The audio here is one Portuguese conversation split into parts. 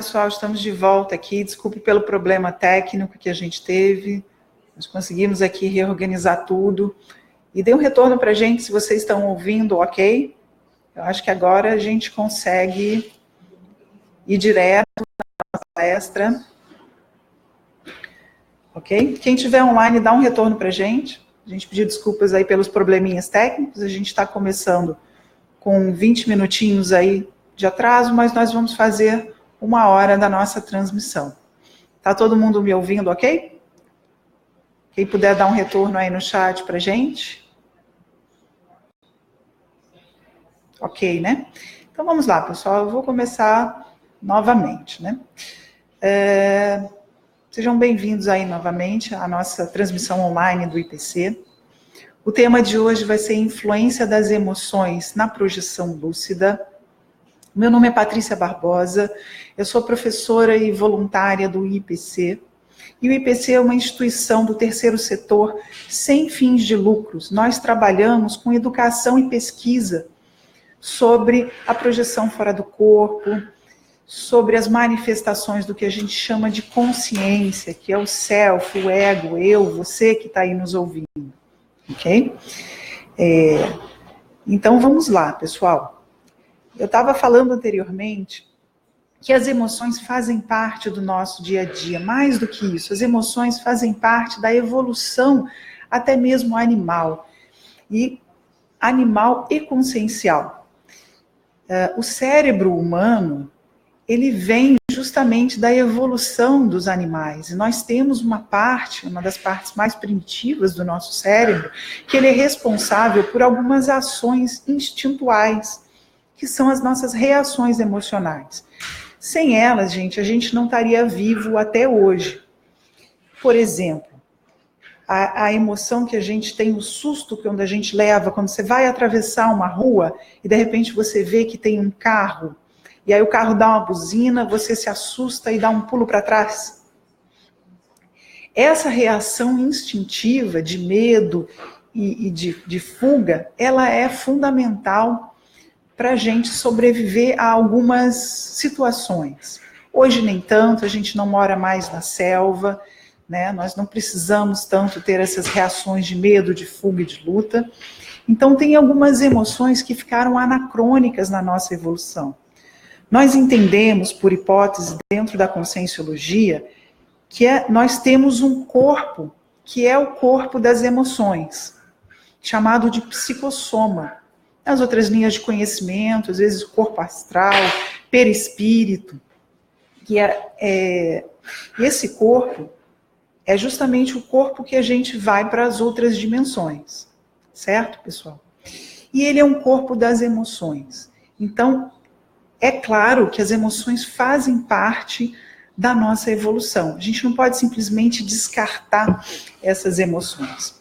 Pessoal, estamos de volta aqui. Desculpe pelo problema técnico que a gente teve. Nós conseguimos aqui reorganizar tudo. E dê um retorno para a gente se vocês estão ouvindo, ok? Eu acho que agora a gente consegue ir direto na palestra. Ok? Quem estiver online, dá um retorno para a gente. A gente pediu desculpas aí pelos probleminhas técnicos. A gente está começando com 20 minutinhos aí de atraso, mas nós vamos fazer 1 hora da nossa transmissão. Tá todo mundo me ouvindo, ok? Quem puder dar um retorno aí no chat pra gente. Ok, né? Então vamos lá, pessoal. Eu vou começar novamente, né? Sejam bem-vindos aí novamente à nossa transmissão online do IPC. O tema de hoje vai ser influência das emoções na projeção lúcida. Meu nome é Patrícia Barbosa, eu sou professora e voluntária do IPC. E o IPC é uma instituição do terceiro setor sem fins de lucros. Nós trabalhamos com educação e pesquisa sobre a projeção fora do corpo, sobre as manifestações do que a gente chama de consciência, que é o self, o ego, eu, você que está aí nos ouvindo. Ok? Então vamos lá, pessoal. Eu estava falando anteriormente que as emoções fazem parte do nosso dia a dia. Mais do que isso, as emoções fazem parte da evolução até mesmo animal e consciencial. O cérebro humano, ele vem justamente da evolução dos animais. E nós temos uma das partes mais primitivas do nosso cérebro, que ele é responsável por algumas ações instintuais, que são as nossas reações emocionais. Sem elas, gente, a gente não estaria vivo até hoje. Por exemplo, a emoção que a gente tem, o susto que a gente leva quando você vai atravessar uma rua e de repente você vê que tem um carro, e aí o carro dá uma buzina, você se assusta e dá um pulo para trás. Essa reação instintiva de medo e de fuga, ela é fundamental para a gente sobreviver a algumas situações. Hoje nem tanto, a gente não mora mais na selva, né? Nós não precisamos tanto ter essas reações de medo, de fuga e de luta. Então tem algumas emoções que ficaram anacrônicas na nossa evolução. Nós entendemos, por hipótese, dentro da conscienciologia, que nós temos um corpo, que é o corpo das emoções, chamado de psicossoma. As outras linhas de conhecimento, às vezes o corpo astral, perispírito, que esse corpo é justamente o corpo que a gente vai para as outras dimensões, certo, pessoal? E ele é um corpo das emoções. Então, é claro que as emoções fazem parte da nossa evolução. A gente não pode simplesmente descartar essas emoções.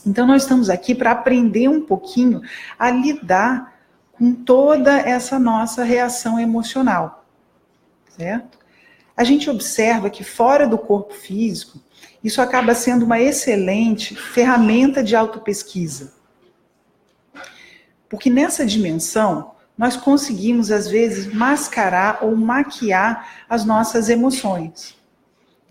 Então, nós estamos aqui para aprender um pouquinho a lidar com toda essa nossa reação emocional, certo? A gente observa que fora do corpo físico, isso acaba sendo uma excelente ferramenta de autopesquisa. Porque nessa dimensão, nós conseguimos, às vezes, mascarar ou maquiar as nossas emoções.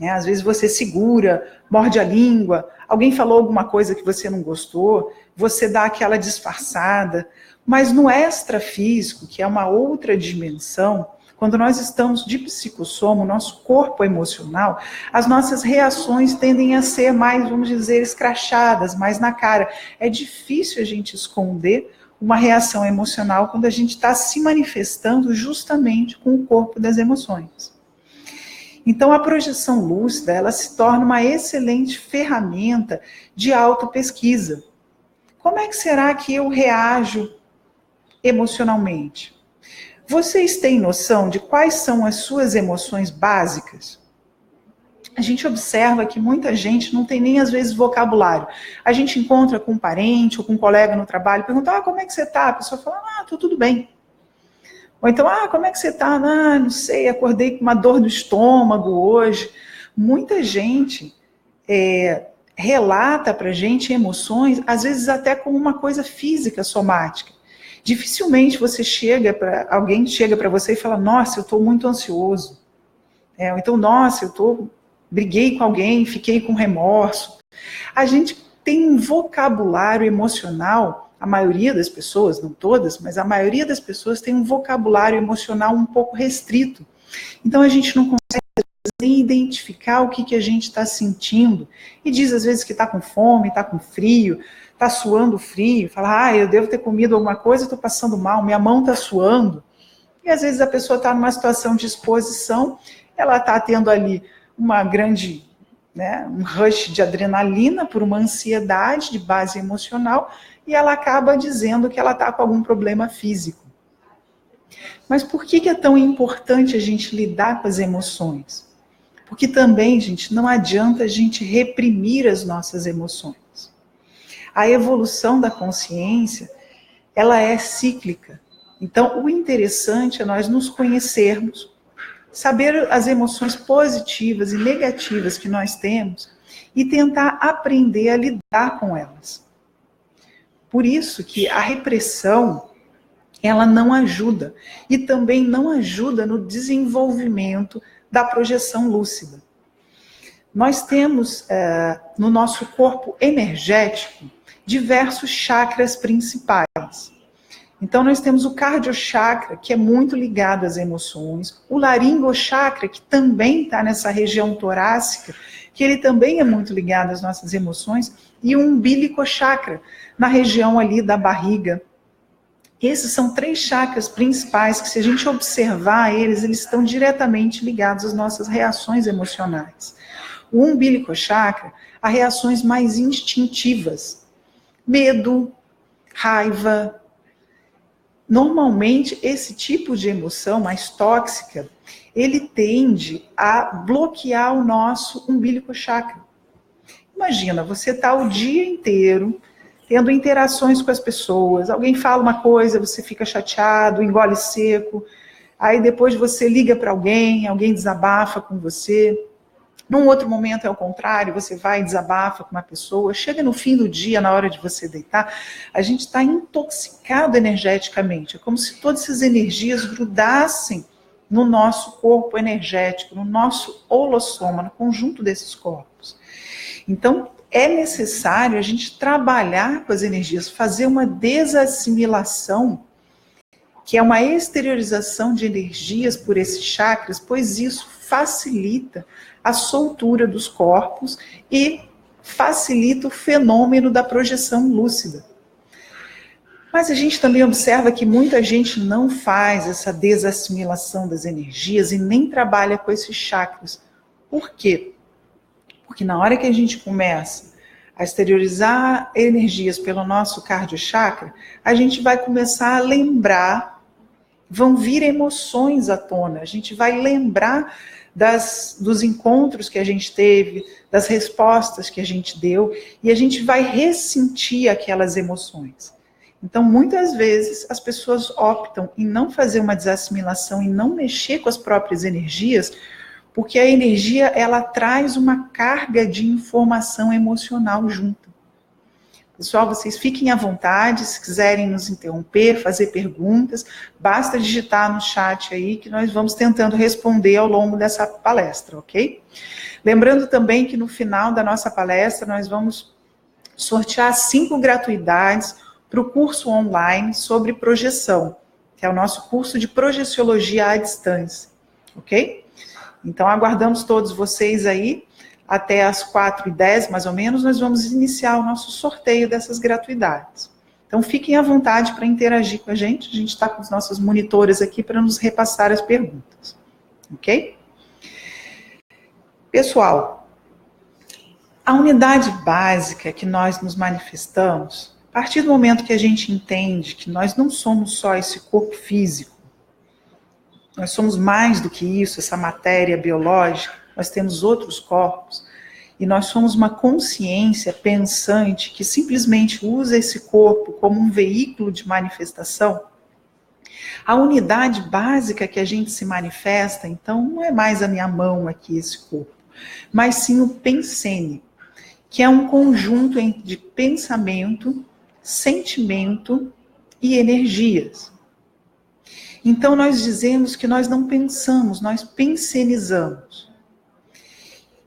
Às vezes você segura, morde a língua, alguém falou alguma coisa que você não gostou, você dá aquela disfarçada, mas no extrafísico, que é uma outra dimensão, quando nós estamos de psicossoma, o nosso corpo emocional, as nossas reações tendem a ser mais, vamos dizer, escrachadas, mais na cara. É difícil a gente esconder uma reação emocional quando a gente está se manifestando justamente com o corpo das emoções. Então, a projeção lúcida, ela se torna uma excelente ferramenta de autopesquisa. Como é que será que eu reajo emocionalmente? Vocês têm noção de quais são as suas emoções básicas? A gente observa que muita gente não tem nem, às vezes, vocabulário. A gente encontra com um parente ou com um colega no trabalho, pergunta, como é que você está? A pessoa fala, tô tudo bem. Ou então, como é que você está? Não sei, acordei com uma dor no estômago hoje. Muita gente relata para a gente emoções, às vezes até como uma coisa física, somática. Dificilmente alguém chega para você e fala, nossa, eu estou muito ansioso. Ou então, nossa, briguei com alguém, fiquei com remorso. A gente tem um vocabulário emocional, a maioria das pessoas, não todas, mas a maioria das pessoas tem um vocabulário emocional um pouco restrito. Então a gente não consegue nem identificar o que a gente está sentindo. E diz às vezes que está com fome, está com frio, está suando frio, fala, eu devo ter comido alguma coisa, estou passando mal, minha mão está suando. E às vezes a pessoa está numa situação de exposição, ela está tendo ali uma grande, um rush de adrenalina por uma ansiedade de base emocional, e ela acaba dizendo que ela está com algum problema físico. Mas por que é tão importante a gente lidar com as emoções? Porque também, gente, não adianta a gente reprimir as nossas emoções. A evolução da consciência, ela é cíclica. Então, o interessante é nós nos conhecermos, saber as emoções positivas e negativas que nós temos e tentar aprender a lidar com elas. Por isso que a repressão, ela não ajuda. E também não ajuda no desenvolvimento da projeção lúcida. Nós temos no nosso corpo energético diversos chakras principais. Então nós temos o cardiochakra, que é muito ligado às emoções, o laringochakra, que também está nessa região torácica, que ele também é muito ligado às nossas emoções, e o umbilicochakra, na região ali da barriga. Esses são 3 chakras principais que, se a gente observar eles estão diretamente ligados às nossas reações emocionais. O umbilicochakra, a reações mais instintivas, medo, raiva. Normalmente, esse tipo de emoção mais tóxica, ele tende a bloquear o nosso umbilicochakra. Imagina, você está o dia inteiro tendo interações com as pessoas, alguém fala uma coisa, você fica chateado, engole seco, aí depois você liga para alguém desabafa com você. Num outro momento é o contrário, você vai e desabafa com uma pessoa, chega no fim do dia, na hora de você deitar, a gente está intoxicado energeticamente, é como se todas essas energias grudassem no nosso corpo energético, no nosso holossoma, no conjunto desses corpos. Então, é necessário a gente trabalhar com as energias, fazer uma desassimilação, que é uma exteriorização de energias por esses chakras, pois isso facilita a soltura dos corpos e facilita o fenômeno da projeção lúcida. Mas a gente também observa que muita gente não faz essa desassimilação das energias e nem trabalha com esses chakras. Por quê? Porque na hora que a gente começa a exteriorizar energias pelo nosso cardiochakra, a gente vai começar a lembrar, vão vir emoções à tona, a gente vai lembrar dos encontros que a gente teve, das respostas que a gente deu, e a gente vai ressentir aquelas emoções. Então, muitas vezes, as pessoas optam em não fazer uma desassimilação e não mexer com as próprias energias, porque a energia, ela traz uma carga de informação emocional junto. Pessoal, vocês fiquem à vontade, se quiserem nos interromper, fazer perguntas, basta digitar no chat aí que nós vamos tentando responder ao longo dessa palestra, ok? Lembrando também que no final da nossa palestra nós vamos sortear 5 gratuidades para o curso online sobre projeção, que é o nosso curso de projeciologia à distância, ok? Então, aguardamos todos vocês aí, até as 4h10, mais ou menos, nós vamos iniciar o nosso sorteio dessas gratuidades. Então, fiquem à vontade para interagir com a gente está com os nossos monitores aqui para nos repassar as perguntas, ok? Pessoal, a unidade básica que nós nos manifestamos, a partir do momento que a gente entende que nós não somos só esse corpo físico, nós somos mais do que isso, essa matéria biológica, nós temos outros corpos, e nós somos uma consciência pensante que simplesmente usa esse corpo como um veículo de manifestação. A unidade básica que a gente se manifesta, então, não é mais a minha mão aqui, esse corpo, mas sim o pensene, que é um conjunto de pensamento, sentimento e energias. Então, nós dizemos que nós não pensamos, nós pensenizamos.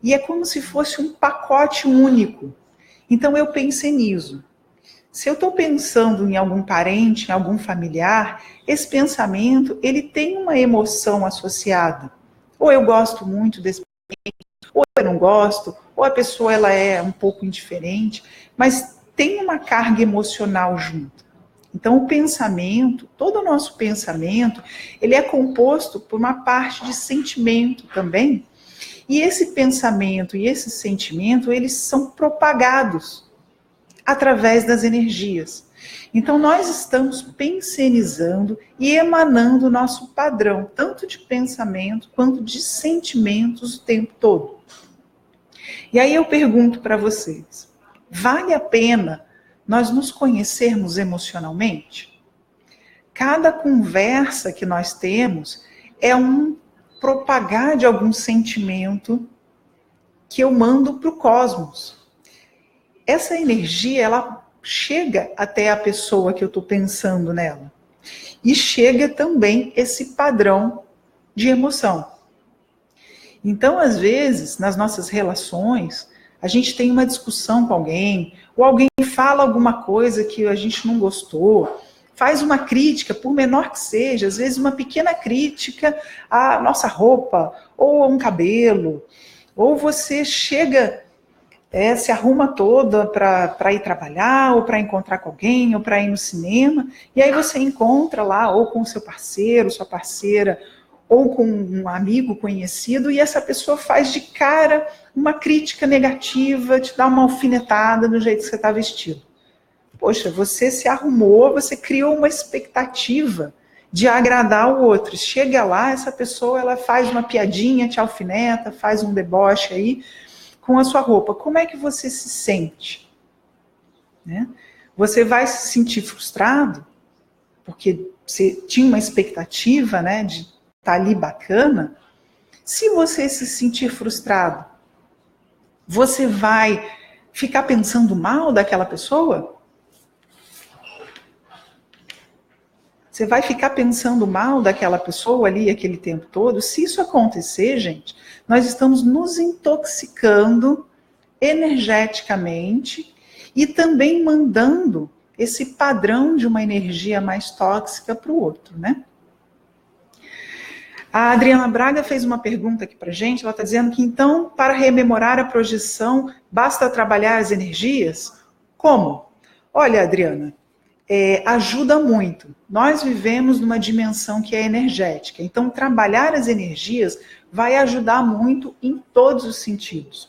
E é como se fosse um pacote único. Então, eu pensenizo. Se eu estou pensando em algum parente, em algum familiar, esse pensamento, ele tem uma emoção associada. Ou eu gosto muito desse parente, ou eu não gosto, ou a pessoa ela é um pouco indiferente, mas tem uma carga emocional junto. Então, o pensamento, todo o nosso pensamento, ele é composto por uma parte de sentimento também. E esse pensamento e esse sentimento, eles são propagados através das energias. Então, nós estamos pensenizando e emanando o nosso padrão, tanto de pensamento quanto de sentimentos o tempo todo. E aí eu pergunto para vocês, vale a pena nós nos conhecermos emocionalmente? Cada conversa que nós temos é um propagar de algum sentimento que eu mando para o cosmos. Essa energia, ela chega até a pessoa que eu estou pensando nela. E chega também esse padrão de emoção. Então, às vezes, nas nossas relações, a gente tem uma discussão com alguém, ou alguém fala alguma coisa que a gente não gostou, faz uma crítica, por menor que seja, às vezes uma pequena crítica à nossa roupa, ou a um cabelo, ou você chega... se arruma toda para ir trabalhar, ou para encontrar com alguém, ou para ir no cinema, e aí você encontra lá, ou com seu parceiro, sua parceira, ou com um amigo conhecido, e essa pessoa faz de cara uma crítica negativa, te dá uma alfinetada no jeito que você está vestido. Poxa, você se arrumou, você criou uma expectativa de agradar o outro. Chega lá, essa pessoa ela faz uma piadinha, te alfineta, faz um deboche aí, com a sua roupa, como é que você se sente? Né? Você vai se sentir frustrado, porque você tinha uma expectativa, né, de estar ali bacana. Se você se sentir frustrado, você vai ficar pensando mal daquela pessoa? Você vai ficar pensando mal daquela pessoa ali aquele tempo todo? Se isso acontecer, gente, nós estamos nos intoxicando energeticamente e também mandando esse padrão de uma energia mais tóxica para o outro, né? A Adriana Braga fez uma pergunta aqui para a gente, ela está dizendo que então, para rememorar a projeção, basta trabalhar as energias? Como? Olha, Adriana, ajuda muito. Nós vivemos numa dimensão que é energética, então trabalhar as energias vai ajudar muito em todos os sentidos.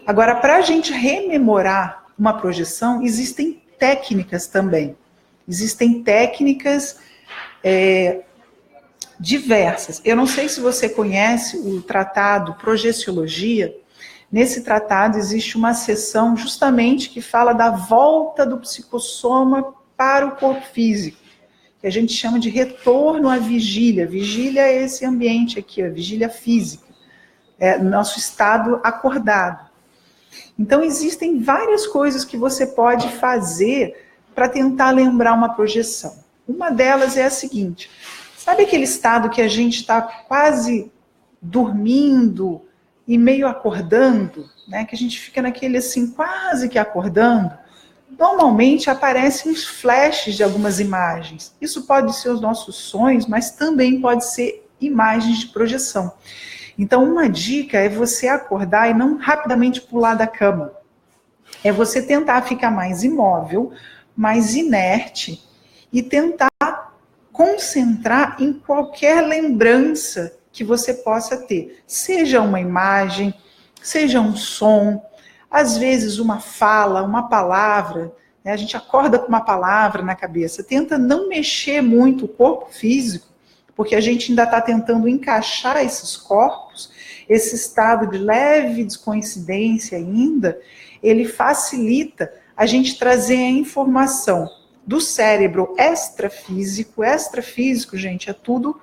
Agora, para a gente rememorar uma projeção, existem técnicas também. Existem técnicas diversas. Eu não sei se você conhece o tratado Projeciologia. Nesse tratado existe uma seção justamente que fala da volta do psicossoma para o corpo físico, que a gente chama de retorno à vigília. Vigília é esse ambiente aqui, a vigília física, nosso estado acordado. Então, existem várias coisas que você pode fazer para tentar lembrar uma projeção. Uma delas é a seguinte, sabe aquele estado que a gente está quase dormindo e meio acordando, né? Que a gente fica naquele assim, quase que acordando? Normalmente aparecem uns flashes de algumas imagens. Isso pode ser os nossos sonhos, mas também pode ser imagens de projeção. Então, uma dica é você acordar e não rapidamente pular da cama. É você tentar ficar mais imóvel, mais inerte e tentar concentrar em qualquer lembrança que você possa ter. Seja uma imagem, seja um som, às vezes uma fala, uma palavra, né? A gente acorda com uma palavra na cabeça, tenta não mexer muito o corpo físico, porque a gente ainda está tentando encaixar esses corpos, esse estado de leve descoincidência ainda, ele facilita a gente trazer a informação do cérebro extrafísico. Extrafísico, gente, é tudo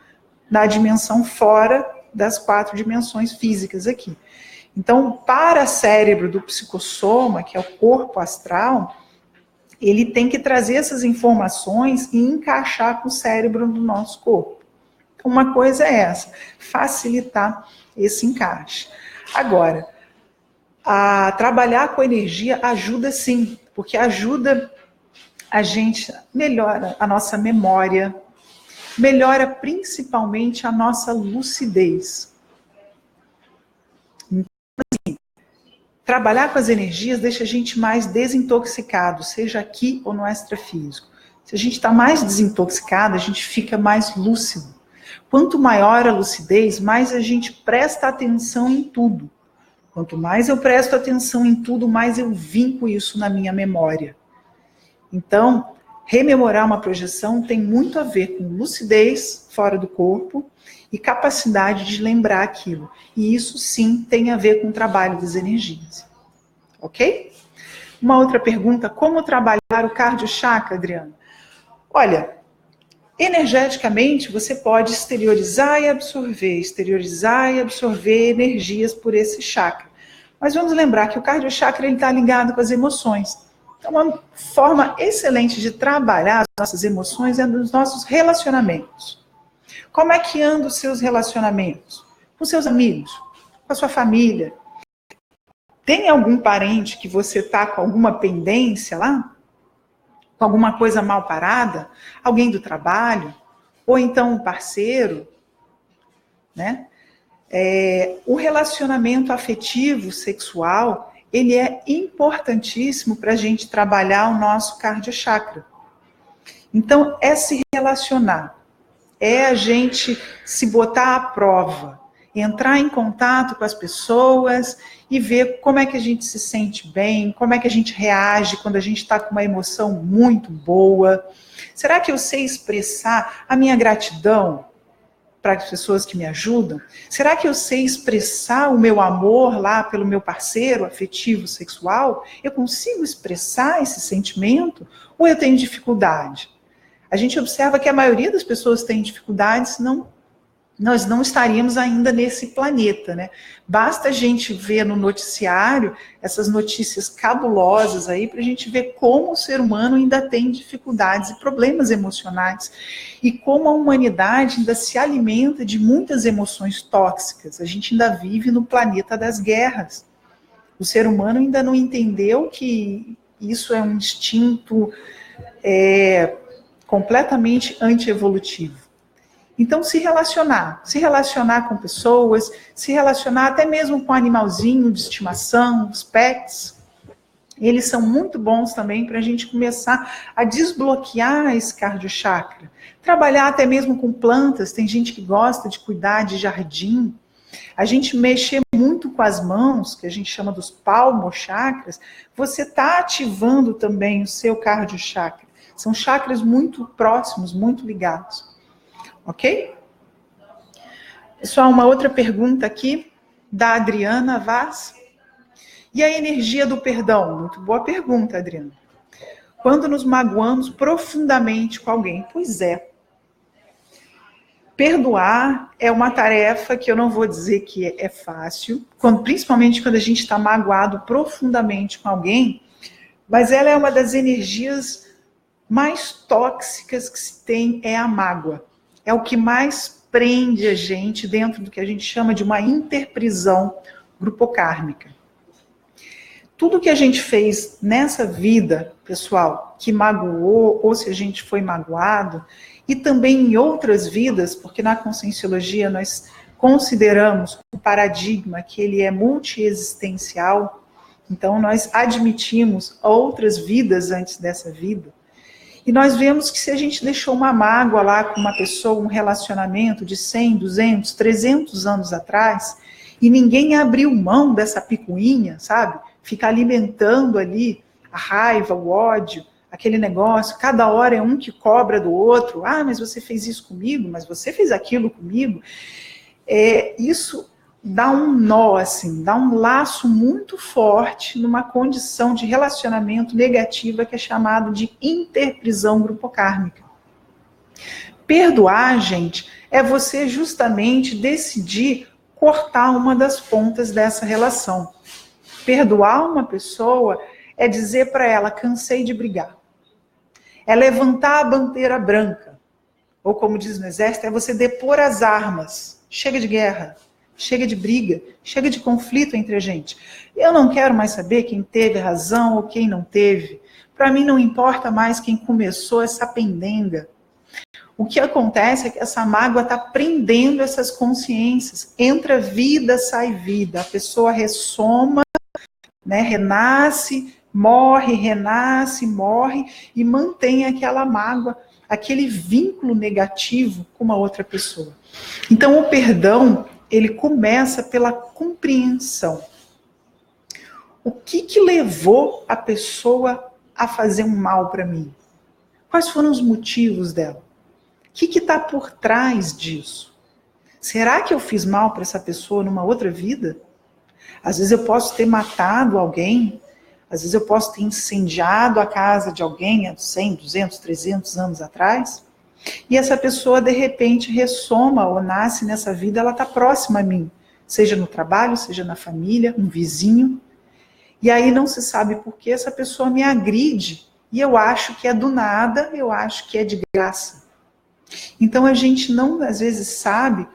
na dimensão fora das 4 dimensões físicas aqui. Então, para o cérebro do psicossoma, que é o corpo astral, ele tem que trazer essas informações e encaixar com o cérebro do nosso corpo. Então, uma coisa é essa, facilitar esse encaixe. Agora, trabalhar com energia ajuda sim, porque ajuda a gente, melhora a nossa memória, melhora principalmente a nossa lucidez. Então, assim, trabalhar com as energias deixa a gente mais desintoxicado, seja aqui ou no extrafísico. Se a gente está mais desintoxicado, a gente fica mais lúcido. Quanto maior a lucidez, mais a gente presta atenção em tudo. Quanto mais eu presto atenção em tudo, mais eu vinco isso na minha memória. Então, rememorar uma projeção tem muito a ver com lucidez fora do corpo e capacidade de lembrar aquilo. E isso sim tem a ver com o trabalho das energias. Ok? Uma outra pergunta, como trabalhar o cardiochakra, Adriana? Olha, energeticamente você pode exteriorizar e absorver energias por esse chakra. Mas vamos lembrar que o cardiochakra está ligado com as emoções. Então, uma forma excelente de trabalhar as nossas emoções é nos nossos relacionamentos. Como é que andam os seus relacionamentos? Com seus amigos, com a sua família. Tem algum parente que você está com alguma pendência lá? Com alguma coisa mal parada? Alguém do trabalho? Ou então um parceiro? Né? O relacionamento afetivo, sexual, ele é importantíssimo para a gente trabalhar o nosso cardiochakra. Então, é se relacionar, é a gente se botar à prova, entrar em contato com as pessoas e ver como é que a gente se sente bem, como é que a gente reage quando a gente está com uma emoção muito boa. Será que eu sei expressar a minha gratidão para as pessoas que me ajudam? Será que eu sei expressar o meu amor lá pelo meu parceiro afetivo sexual? Eu consigo expressar esse sentimento ou eu tenho dificuldade? A gente observa que a maioria das pessoas tem dificuldades, nós não estaríamos ainda nesse planeta, né? Basta a gente ver no noticiário essas notícias cabulosas aí para a gente ver como o ser humano ainda tem dificuldades e problemas emocionais e como a humanidade ainda se alimenta de muitas emoções tóxicas. A gente ainda vive no planeta das guerras. O ser humano ainda não entendeu que isso é um instinto completamente antievolutivo. Então, se relacionar com pessoas, se relacionar até mesmo com animalzinho de estimação, os pets, eles são muito bons também para a gente começar a desbloquear esse cardiochakra. Trabalhar até mesmo com plantas, tem gente que gosta de cuidar de jardim. A gente mexer muito com as mãos, que a gente chama dos palmochakras, você está ativando também o seu cardiochakra. São chakras muito próximos, muito ligados. Ok? Pessoal, uma outra pergunta aqui, da Adriana Vaz. E a energia do perdão? Muito boa pergunta, Adriana. Quando nos magoamos profundamente com alguém? Pois é. Perdoar é uma tarefa que eu não vou dizer que é fácil, principalmente quando a gente está magoado profundamente com alguém, mas ela é uma das energias mais tóxicas que se tem, é a mágoa. É o que mais prende a gente dentro do que a gente chama de uma interprisão grupocármica. Tudo que a gente fez nessa vida, pessoal, que magoou, ou se a gente foi magoado, e também em outras vidas, porque na Conscienciologia nós consideramos o paradigma que ele é multiexistencial, então nós admitimos outras vidas antes dessa vida. E nós vemos que se a gente deixou uma mágoa lá com uma pessoa, um relacionamento de 100, 200, 300 anos atrás, e ninguém abriu mão dessa picuinha, sabe? Fica alimentando ali a raiva, o ódio, aquele negócio, cada hora é um que cobra do outro. Ah, mas você fez isso comigo, mas você fez aquilo comigo. Isso dá um nó, assim, dá um laço muito forte numa condição de relacionamento negativa que é chamado de interprisão grupocármica. Perdoar, gente, é você justamente decidir cortar uma das pontas dessa relação. Perdoar uma pessoa é dizer para ela, cansei de brigar. é levantar a bandeira branca. Ou como diz no exército, é você depor as armas. Chega de guerra, chega de briga, chega de conflito entre a gente. Eu não quero mais saber quem teve razão ou quem não teve. Para mim não importa mais quem começou essa pendenga. O que acontece é que essa mágoa está prendendo essas consciências. Entra vida, sai vida. A pessoa ressoma, né, renasce, morre, renasce, morre e mantém aquela mágoa, aquele vínculo negativo com uma outra pessoa. Então o perdão, ele começa pela compreensão. O que levou a pessoa a fazer um mal para mim? Quais foram os motivos dela? O que está por trás disso? Será que eu fiz mal para essa pessoa numa outra vida? Às vezes eu posso ter matado alguém, às vezes eu posso ter incendiado a casa de alguém há 100, 200, 300 anos atrás, e essa pessoa de repente ressoma ou nasce nessa vida, ela está próxima a mim, seja no trabalho, seja na família, um vizinho, e aí não se sabe por que essa pessoa me agride, e eu acho que é do nada, eu acho que é de graça. Então a gente não, às vezes, sabe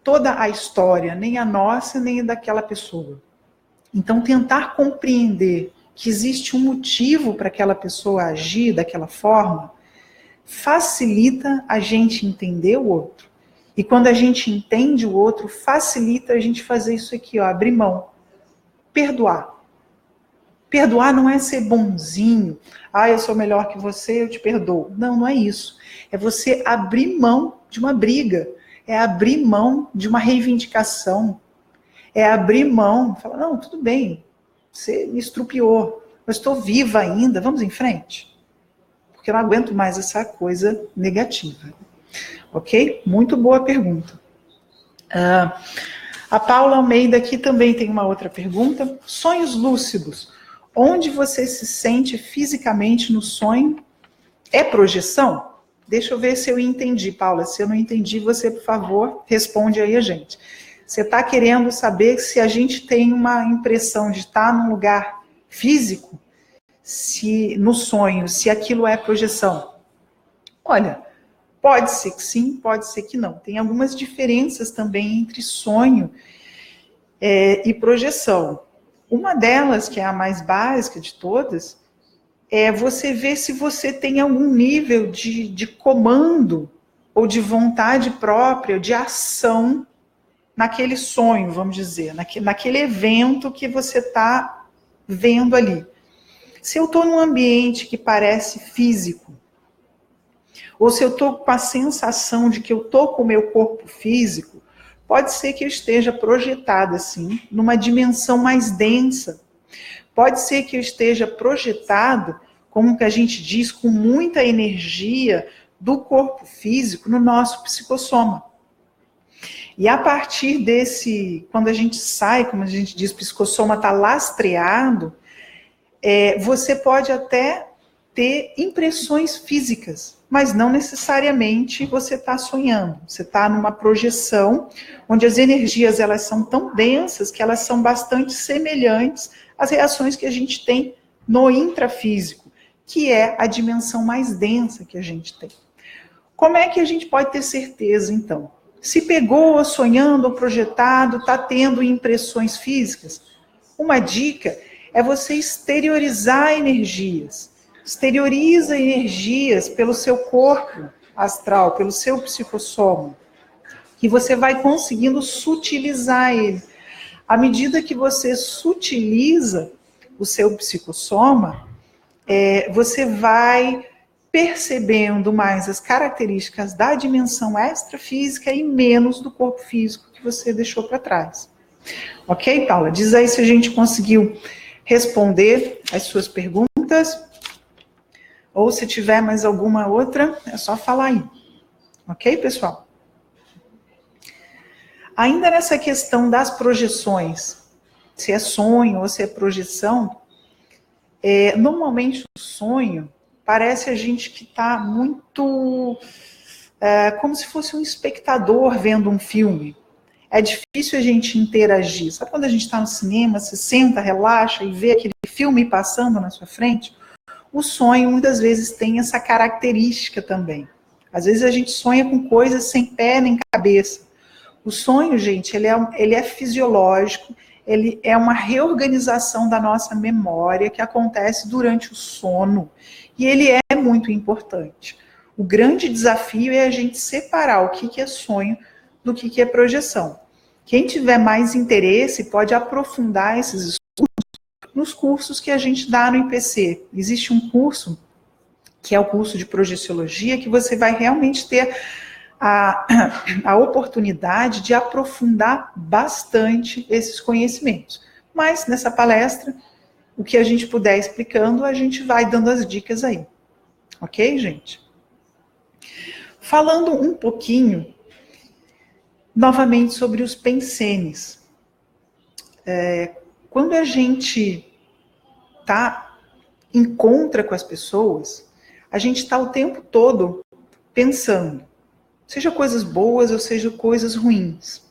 toda a história, nem a nossa, nem a daquela pessoa. Então tentar compreender que existe um motivo para aquela pessoa agir daquela forma, facilita a gente entender o outro. E quando a gente entende o outro, facilita a gente fazer isso aqui, ó, abrir mão. Perdoar. Perdoar não é ser bonzinho. Ah, eu sou melhor que você, eu te perdoo. Não, não é isso. É você abrir mão de uma briga. É abrir mão de uma reivindicação. É abrir mão, falar, não, tudo bem, você me estrupiou, eu estou viva ainda, vamos em frente. Porque eu não aguento mais essa coisa negativa. Ok? Muito boa pergunta. A Paula Almeida aqui também tem uma outra pergunta. Sonhos lúcidos. Onde você se sente fisicamente no sonho? É projeção? Deixa eu ver se eu entendi, Paula. Se eu não entendi, você, por favor, responde aí a gente. Você está querendo saber se a gente tem uma impressão de estar num lugar físico, se no sonho, se aquilo é projeção. Olha, pode ser que sim, pode ser que não. Tem algumas diferenças também entre sonho e projeção. Uma delas, que é a mais básica de todas, é você ver se você tem algum nível de comando ou de vontade própria, de ação naquele sonho, vamos dizer, naquele evento que você está vendo ali. Se eu estou num ambiente que parece físico, ou se eu estou com a sensação de que eu estou com o meu corpo físico, pode ser que eu esteja projetada assim, numa dimensão mais densa. Pode ser que eu esteja projetado, como que a gente diz, com muita energia do corpo físico no nosso psicossoma. E a partir desse, quando a gente sai, como a gente diz, o psicossoma está lastreado, você pode até ter impressões físicas, mas não necessariamente você está sonhando. Você está numa projeção onde as energias elas são tão densas que elas são bastante semelhantes às reações que a gente tem no intrafísico, que é a dimensão mais densa que a gente tem. Como é que a gente pode ter certeza, então? Se pegou sonhando ou projetado, está tendo impressões físicas? Uma dica é você exteriorizar energias. Exterioriza energias pelo seu corpo astral, pelo seu psicossoma, que você vai conseguindo sutilizar ele. À medida que você sutiliza o seu psicossoma, você vai percebendo mais as características da dimensão extrafísica e menos do corpo físico que você deixou para trás. Ok, Paula? Diz aí se a gente conseguiu responder as suas perguntas, ou se tiver mais alguma outra, é só falar aí. Ok, pessoal? Ainda nessa questão das projeções, se é sonho ou se é projeção, normalmente o sonho parece a gente que está muito como se fosse um espectador vendo um filme. É difícil a gente interagir. Sabe quando a gente está no cinema, você senta, relaxa e vê aquele filme passando na sua frente? o sonho muitas vezes tem essa característica também. Às vezes a gente sonha com coisas sem pé nem cabeça. O sonho, gente, ele é fisiológico, ele é uma reorganização da nossa memória que acontece durante o sono. E ele é muito importante. O grande desafio é a gente separar o que é sonho do que é projeção. Quem tiver mais interesse pode aprofundar esses estudos nos cursos que a gente dá no IPC. Existe um curso, que é o curso de projeciologia, que você vai realmente ter a oportunidade de aprofundar bastante esses conhecimentos. Mas nessa palestra, o que a gente puder explicando, a gente vai dando as dicas aí. Ok, gente? Falando um pouquinho, novamente, sobre os pensenes. Quando a gente encontra com as pessoas, a gente está o tempo todo pensando, seja coisas boas ou seja coisas ruins.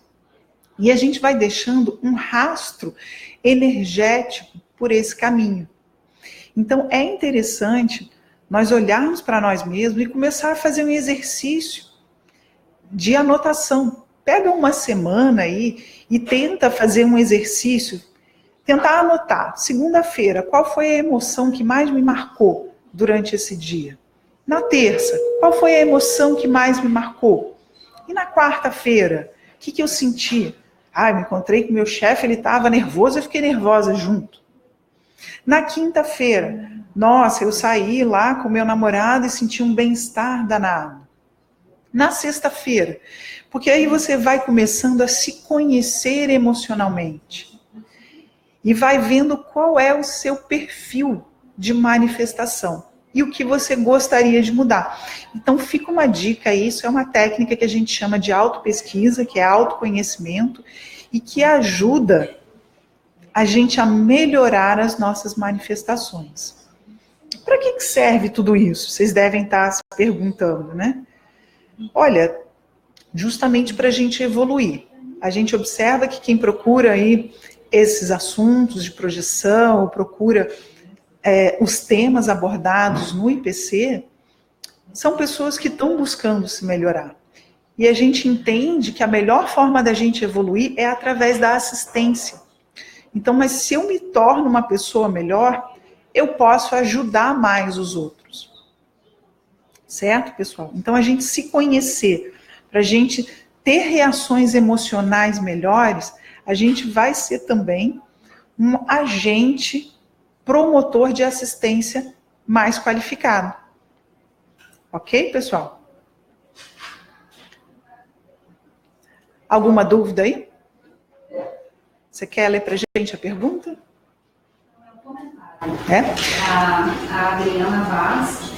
E a gente vai deixando um rastro energético por esse caminho. Então, é interessante nós olharmos para nós mesmos e começar a fazer um exercício de anotação. Pega uma semana aí e tenta fazer um exercício, tentar anotar. Segunda-feira, qual foi a emoção que mais me marcou durante esse dia? Na terça, qual foi a emoção que mais me marcou? E na quarta-feira, o que eu senti? Eu me encontrei com meu chefe, ele estava nervoso, eu fiquei nervosa junto. Na quinta-feira, nossa, eu saí lá com meu namorado e senti um bem-estar danado. Na sexta-feira, porque aí você vai começando a se conhecer emocionalmente e vai vendo qual é o seu perfil de manifestação e o que você gostaria de mudar. Então fica uma dica, isso é uma técnica que a gente chama de autopesquisa, que é autoconhecimento e que ajuda a gente a melhorar as nossas manifestações. Para que serve tudo isso? Vocês devem estar se perguntando, né? Olha, justamente para a gente evoluir. A gente observa que quem procura aí esses assuntos de projeção, procura os temas abordados no IPC, são pessoas que estão buscando se melhorar. E a gente entende que a melhor forma da gente evoluir é através da assistência. Então, mas se eu me torno uma pessoa melhor, eu posso ajudar mais os outros. Certo, pessoal? Então, a gente se conhecer, para a gente ter reações emocionais melhores, a gente vai ser também um agente promotor de assistência mais qualificado. Ok, pessoal? Alguma dúvida aí? Você quer ler para a gente a pergunta? A Adriana Vaz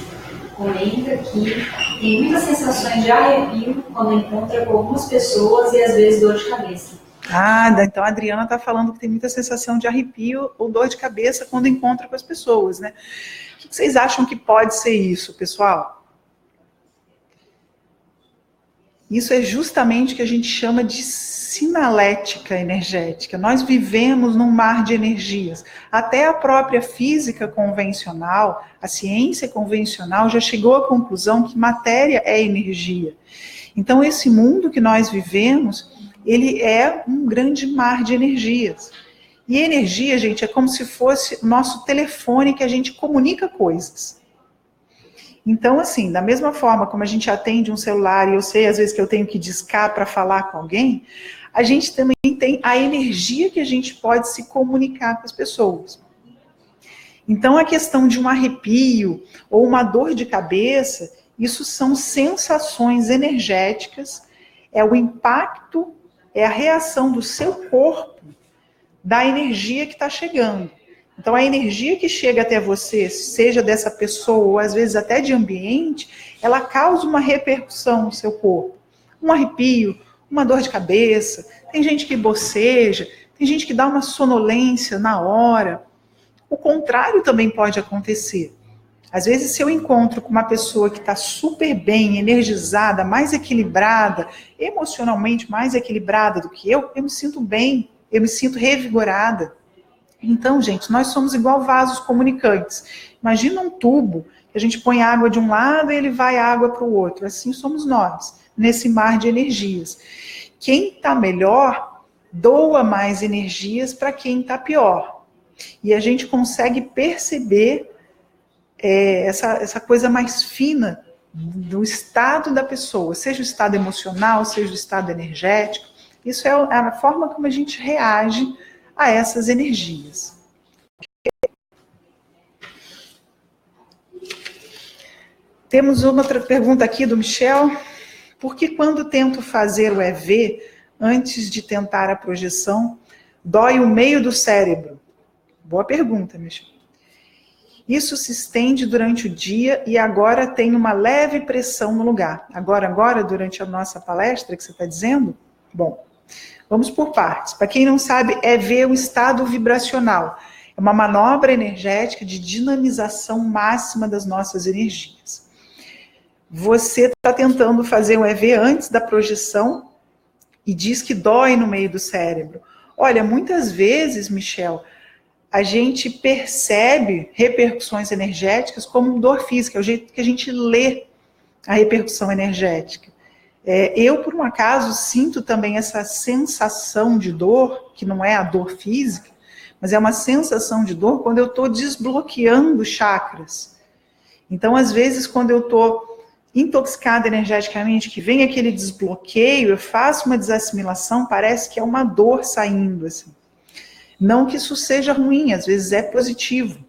comenta que tem muitas sensações de arrepio quando encontra com algumas pessoas e às vezes dor de cabeça. Então a Adriana está falando que tem muita sensação de arrepio ou dor de cabeça quando encontra com as pessoas, né? O que vocês acham que pode ser isso, pessoal? Isso é justamente o que a gente chama de sinalética energética. Nós vivemos num mar de energias. Até a própria física convencional, a ciência convencional já chegou à conclusão que matéria é energia. Então esse mundo que nós vivemos, ele é um grande mar de energias. E energia, gente, é como se fosse o nosso telefone que a gente comunica coisas. Então, assim, da mesma forma como a gente atende um celular e eu sei às vezes que eu tenho que discar para falar com alguém, a gente também tem a energia que a gente pode se comunicar com as pessoas. Então, a questão de um arrepio ou uma dor de cabeça, isso são sensações energéticas, é o impacto, é a reação do seu corpo da energia que está chegando. Então, a energia que chega até você, seja dessa pessoa ou às vezes até de ambiente, ela causa uma repercussão no seu corpo. Um arrepio, uma dor de cabeça, tem gente que boceja, tem gente que dá uma sonolência na hora. O contrário também pode acontecer. Às vezes, se eu encontro com uma pessoa que está super bem, energizada, mais equilibrada, emocionalmente mais equilibrada do que eu me sinto bem, eu me sinto revigorada. Então, gente, nós somos igual vasos comunicantes. Imagina um tubo, que a gente põe água de um lado e ele vai água para o outro. Assim somos nós, nesse mar de energias. Quem está melhor, doa mais energias para quem está pior. E a gente consegue perceber essa coisa mais fina do estado da pessoa, seja o estado emocional, seja o estado energético. Isso é a forma como a gente reage a essas energias. Temos uma outra pergunta aqui do Michel. Por que quando tento fazer o EV, antes de tentar a projeção, dói o meio do cérebro? Boa pergunta, Michel. Isso se estende durante o dia e agora tem uma leve pressão no lugar. Agora, durante a nossa palestra, que você está dizendo? Bom, vamos por partes. Para quem não sabe, EV é o estado vibracional. É uma manobra energética de dinamização máxima das nossas energias. Você está tentando fazer um EV antes da projeção e diz que dói no meio do cérebro. Olha, muitas vezes, Michel, a gente percebe repercussões energéticas como dor física, é o jeito que a gente lê a repercussão energética. Eu, por um acaso, sinto também essa sensação de dor, que não é a dor física, mas é uma sensação de dor quando eu estou desbloqueando chakras. Então, às vezes, quando eu estou intoxicada energeticamente, que vem aquele desbloqueio, eu faço uma desassimilação, parece que é uma dor saindo, assim. Não que isso seja ruim, às vezes é positivo.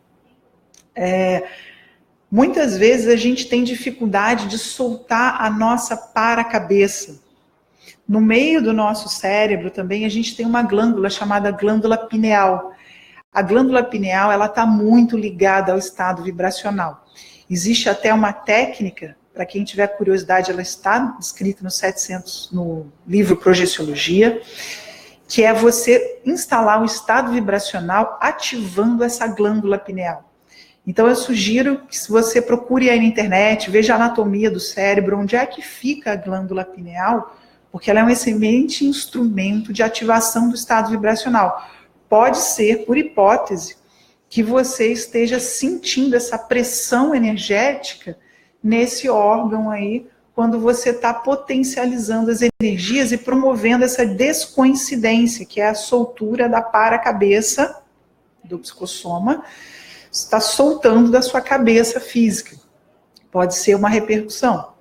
Muitas vezes a gente tem dificuldade de soltar a nossa para-cabeça. No meio do nosso cérebro também a gente tem uma glândula chamada glândula pineal. A glândula pineal, ela está muito ligada ao estado vibracional. Existe até uma técnica, para quem tiver curiosidade, ela está descrita no livro Projeciologia, que é você instalar o estado vibracional ativando essa glândula pineal. Então eu sugiro que se você procure aí na internet, veja a anatomia do cérebro, onde é que fica a glândula pineal, porque ela é um excelente instrumento de ativação do estado vibracional. Pode ser, por hipótese, que você esteja sentindo essa pressão energética nesse órgão aí, quando você está potencializando as energias e promovendo essa descoincidência, que é a soltura da para-cabeça, do psicossoma, está soltando da sua cabeça física. Pode ser uma repercussão.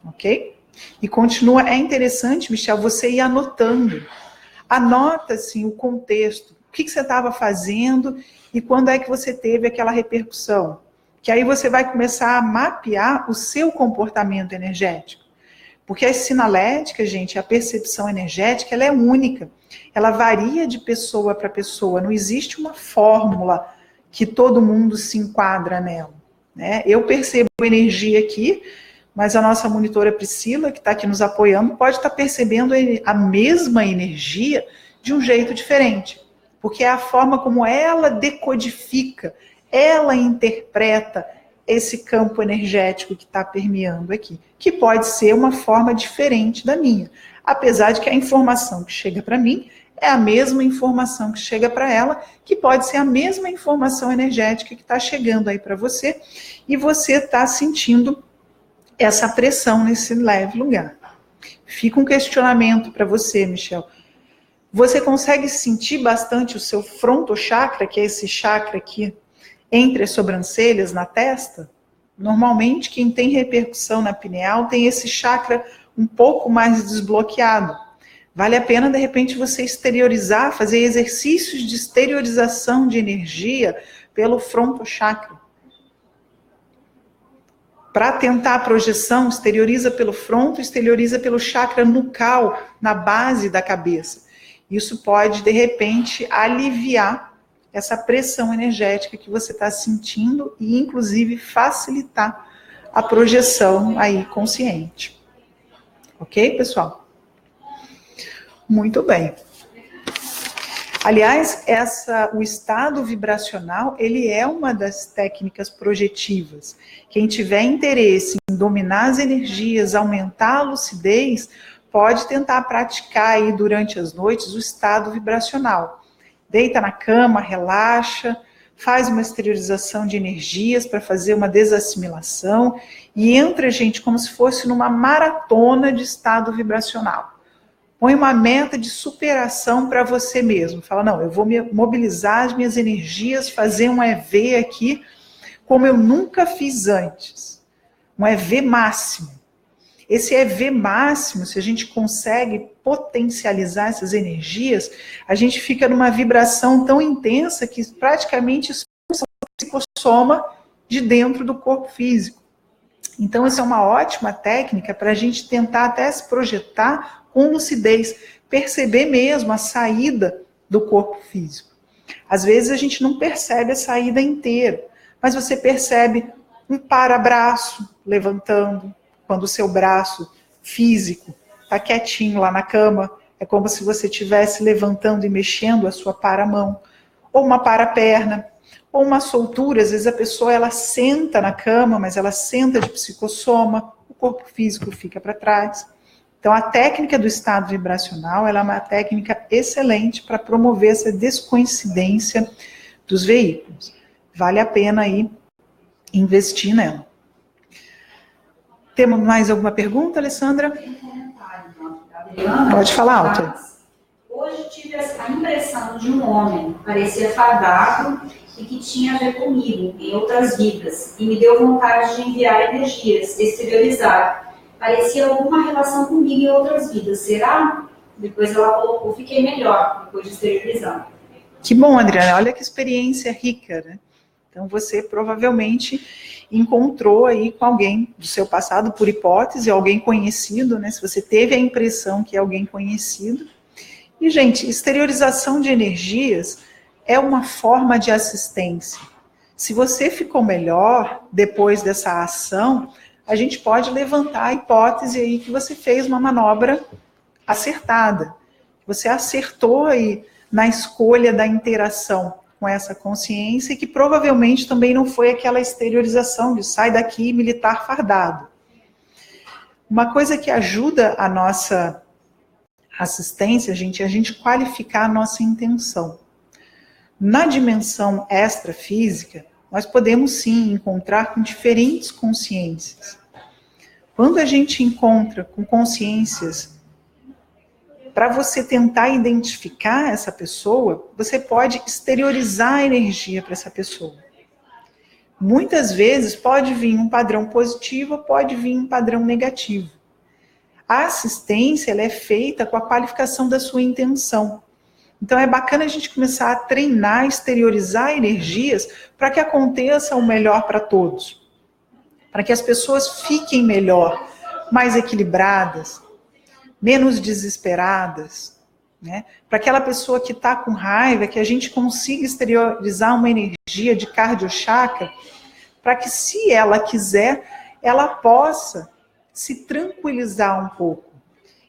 Ok? E continua, é interessante, Michel, você ir anotando. Anota, assim, o contexto. O que você estava fazendo e quando é que você teve aquela repercussão. Que aí você vai começar a mapear o seu comportamento energético. Porque a sinalética, gente, a percepção energética, ela é única. Ela varia de pessoa para pessoa. Não existe uma fórmula que todo mundo se enquadra nela. Né? Eu percebo energia aqui, mas a nossa monitora Priscila, que está aqui nos apoiando, pode estar percebendo a mesma energia de um jeito diferente. Porque é a forma como ela decodifica, ela interpreta esse campo energético que está permeando aqui, que pode ser uma forma diferente da minha, apesar de que a informação que chega para mim é a mesma informação que chega para ela, que pode ser a mesma informação energética que está chegando aí para você, e você está sentindo essa pressão nesse leve lugar. Fica um questionamento para você, Michel. Você consegue sentir bastante o seu frontochakra, que é esse chakra aqui, entre as sobrancelhas, na testa? Normalmente, quem tem repercussão na pineal tem esse chakra um pouco mais desbloqueado. Vale a pena, de repente, você exteriorizar, fazer exercícios de exteriorização de energia pelo frontochakra. Para tentar a projeção, exterioriza pelo fronto, exterioriza pelo chakra nucal, na base da cabeça. Isso pode, de repente, aliviar essa pressão energética que você está sentindo e, inclusive, facilitar a projeção aí consciente. Ok, pessoal? Muito bem. Aliás, o estado vibracional, ele é uma das técnicas projetivas. Quem tiver interesse em dominar as energias, aumentar a lucidez, pode tentar praticar aí durante as noites o estado vibracional. deita na cama, relaxa, faz uma exteriorização de energias para fazer uma desassimilação e entra, gente, como se fosse numa maratona de estado vibracional. Põe uma meta de superação para você mesmo. Fala, não, eu vou mobilizar as minhas energias, fazer um EV aqui como eu nunca fiz antes. Um EV máximo. Esse EV máximo, se a gente consegue potencializar essas energias, a gente fica numa vibração tão intensa que praticamente expulsa o psicossoma de dentro do corpo físico. Então, essa é uma ótima técnica para a gente tentar até se projetar com lucidez, perceber mesmo a saída do corpo físico. Às vezes a gente não percebe a saída inteira, mas você percebe um parabraço levantando, quando o seu braço físico está quietinho lá na cama, é como se você estivesse levantando e mexendo a sua paramão, ou uma paraperna, ou uma soltura. Às vezes a pessoa ela senta na cama, mas ela senta de psicossoma, o corpo físico fica para trás. Então a técnica do estado vibracional ela é uma técnica excelente para promover essa descoincidência dos veículos. Vale a pena aí investir nela. Temos mais alguma pergunta, Alessandra? Tem um comentário, Adriana. Pode falar, alto. Hoje tive a impressão de um homem, parecia fardado e que tinha a ver comigo em outras vidas, e me deu vontade de enviar energias, exteriorizar. Parecia alguma relação comigo em outras vidas, será? Depois ela colocou, fiquei melhor, depois de exteriorizar. Que bom, Adriana, olha que experiência rica, né? Então você provavelmente encontrou aí com alguém do seu passado, por hipótese, alguém conhecido, né? Se você teve a impressão que é alguém conhecido. E, gente, exteriorização de energias é uma forma de assistência. Se você ficou melhor depois dessa ação, a gente pode levantar a hipótese aí que você fez uma manobra acertada. Você acertou aí na escolha da interação com essa consciência e que provavelmente também não foi aquela exteriorização de sai daqui militar fardado. Uma coisa que ajuda a nossa assistência, gente, é a gente qualificar a nossa intenção. Na dimensão extrafísica, nós podemos sim encontrar com diferentes consciências. Quando a gente encontra com consciências, para você tentar identificar essa pessoa, você pode exteriorizar a energia para essa pessoa. Muitas vezes pode vir um padrão positivo, pode vir um padrão negativo. A assistência ela é feita com a qualificação da sua intenção. Então é bacana a gente começar a treinar, exteriorizar energias para que aconteça o melhor para todos. Para que as pessoas fiquem melhor, mais equilibradas, menos desesperadas, né? Para aquela pessoa que está com raiva, que a gente consiga exteriorizar uma energia de cardiochakra, para que se ela quiser, ela possa se tranquilizar um pouco.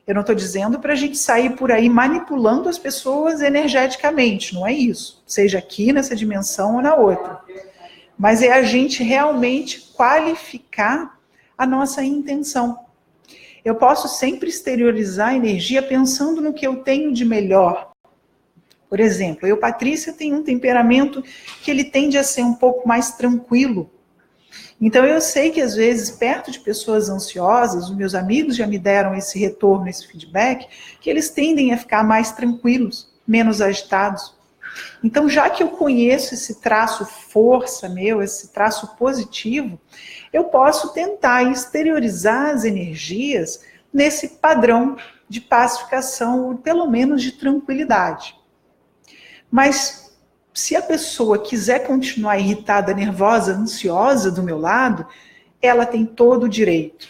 Eu não estou dizendo para a gente sair por aí manipulando as pessoas energeticamente, não é isso. Seja aqui nessa dimensão ou na outra. Mas é a gente realmente qualificar a nossa intenção. Eu posso sempre exteriorizar a energia pensando no que eu tenho de melhor. Por exemplo, eu, Patrícia, tenho um temperamento que ele tende a ser um pouco mais tranquilo. Então eu sei que às vezes, perto de pessoas ansiosas, os meus amigos já me deram esse retorno, esse feedback, que eles tendem a ficar mais tranquilos, menos agitados. Então, já que eu conheço esse traço força meu, esse traço positivo, eu posso tentar exteriorizar as energias nesse padrão de pacificação, ou pelo menos de tranquilidade. Mas se a pessoa quiser continuar irritada, nervosa, ansiosa do meu lado, ela tem todo o direito.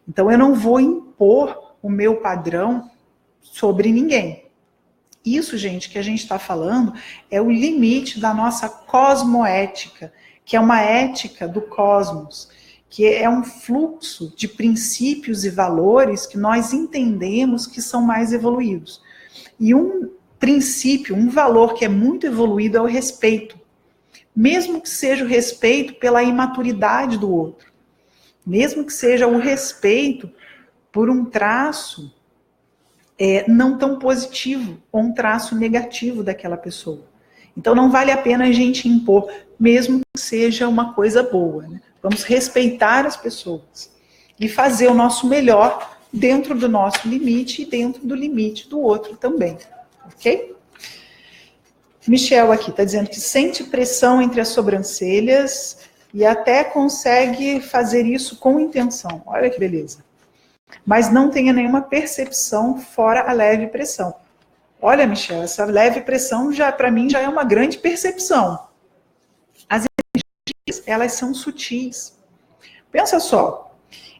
Então eu não vou impor o meu padrão sobre ninguém. Isso, gente, que a gente está falando é o limite da nossa cosmoética, que é uma ética do cosmos, que é um fluxo de princípios e valores que nós entendemos que são mais evoluídos. E um princípio, um valor que é muito evoluído é o respeito. Mesmo que seja o respeito pela imaturidade do outro. Mesmo que seja o respeito por um traço não tão positivo, ou um traço negativo daquela pessoa. Então não vale a pena a gente impor, mesmo que seja uma coisa boa, né? Vamos respeitar as pessoas e fazer o nosso melhor dentro do nosso limite e dentro do limite do outro também, ok? Michel aqui está dizendo que sente pressão entre as sobrancelhas e até consegue fazer isso com intenção. Olha que beleza. Mas não tenha nenhuma percepção fora a leve pressão. Olha, Michel, essa leve pressão já para mim já é uma grande percepção. As energias, elas são sutis. Pensa só,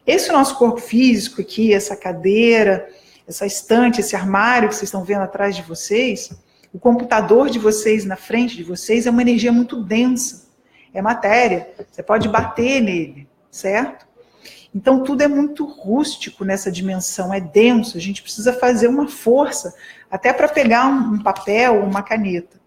esse nosso corpo físico aqui, essa cadeira, essa estante, esse armário que vocês estão vendo atrás de vocês, o computador de vocês na frente de vocês é uma energia muito densa. É matéria, você pode bater nele, certo? Então tudo é muito rústico nessa dimensão, é denso, a gente precisa fazer uma força, até para pegar um papel ou uma caneta.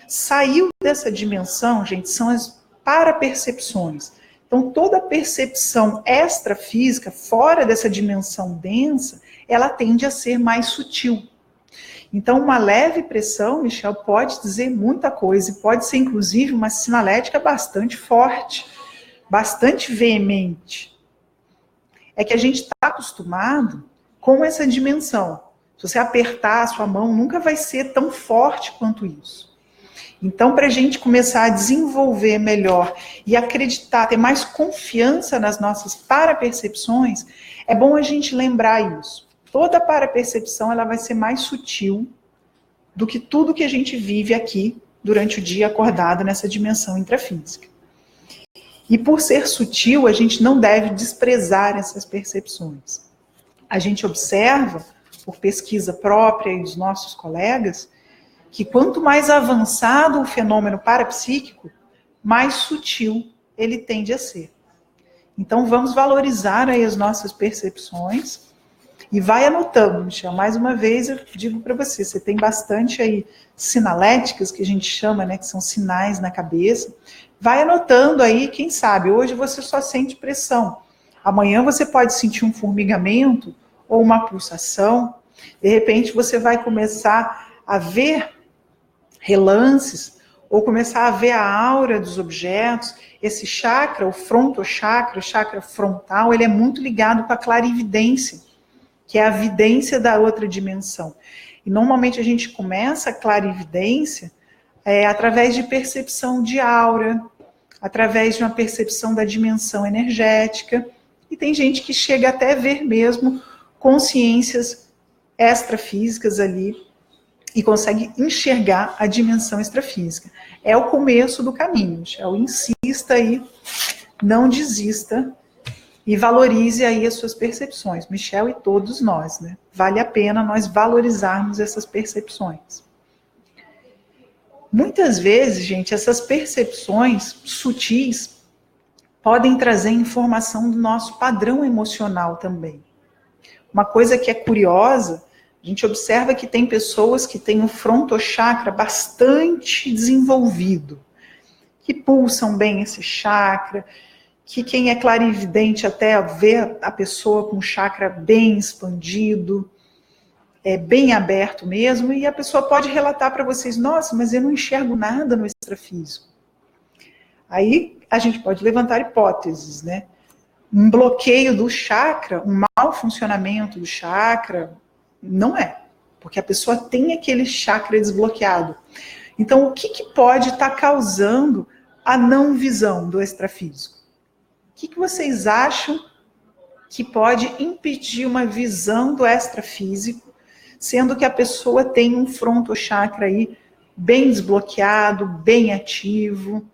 Saiu dessa dimensão, gente, são as parapercepções. Então toda percepção extrafísica, fora dessa dimensão densa, ela tende a ser mais sutil. Então uma leve pressão, Michel, pode dizer muita coisa, e pode ser inclusive uma sinalética bastante forte, bastante veemente. É que a gente está acostumado com essa dimensão. Se você apertar a sua mão, nunca vai ser tão forte quanto isso. Então, para a gente começar a desenvolver melhor e acreditar, ter mais confiança nas nossas parapercepções, é bom a gente lembrar isso. Toda parapercepção ela vai ser mais sutil do que tudo que a gente vive aqui durante o dia acordado nessa dimensão intrafísica. E por ser sutil, a gente não deve desprezar essas percepções. A gente observa, por pesquisa própria e dos nossos colegas, que quanto mais avançado o fenômeno parapsíquico, mais sutil ele tende a ser. Então vamos valorizar aí as nossas percepções e vai anotando, Michel. Mais uma vez eu digo para você, você tem bastante aí sinaléticas, que a gente chama, né, que são sinais na cabeça. Vai anotando aí, quem sabe, hoje você só sente pressão. Amanhã você pode sentir um formigamento ou uma pulsação. De repente você vai começar a ver relances ou começar a ver a aura dos objetos. Esse chakra, o frontochakra, o chakra frontal, ele é muito ligado com a clarividência, que é a vidência da outra dimensão. E normalmente a gente começa a clarividência através de percepção de aura, através de uma percepção da dimensão energética, e tem gente que chega até a ver mesmo consciências extrafísicas ali, e consegue enxergar a dimensão extrafísica. É o começo do caminho, Michel. Insista aí, não desista, e valorize aí as suas percepções, Michel e todos nós, né? Vale a pena nós valorizarmos essas percepções. Muitas vezes, gente, essas percepções sutis podem trazer informação do nosso padrão emocional também. Uma coisa que é curiosa, a gente observa que tem pessoas que têm o frontochakra bastante desenvolvido, que pulsam bem esse chakra, que quem é clarividente até vê a pessoa com o chakra bem expandido, bem aberto mesmo, e a pessoa pode relatar para vocês, nossa, mas eu não enxergo nada no extrafísico. Aí a gente pode levantar hipóteses, né? Um bloqueio do chakra, um mau funcionamento do chakra, não é, porque a pessoa tem aquele chakra desbloqueado. Então, o que pode estar causando a não visão do extrafísico? O que vocês acham que pode impedir uma visão do extrafísico, sendo que a pessoa tem um frontochakra aí bem desbloqueado, bem ativo?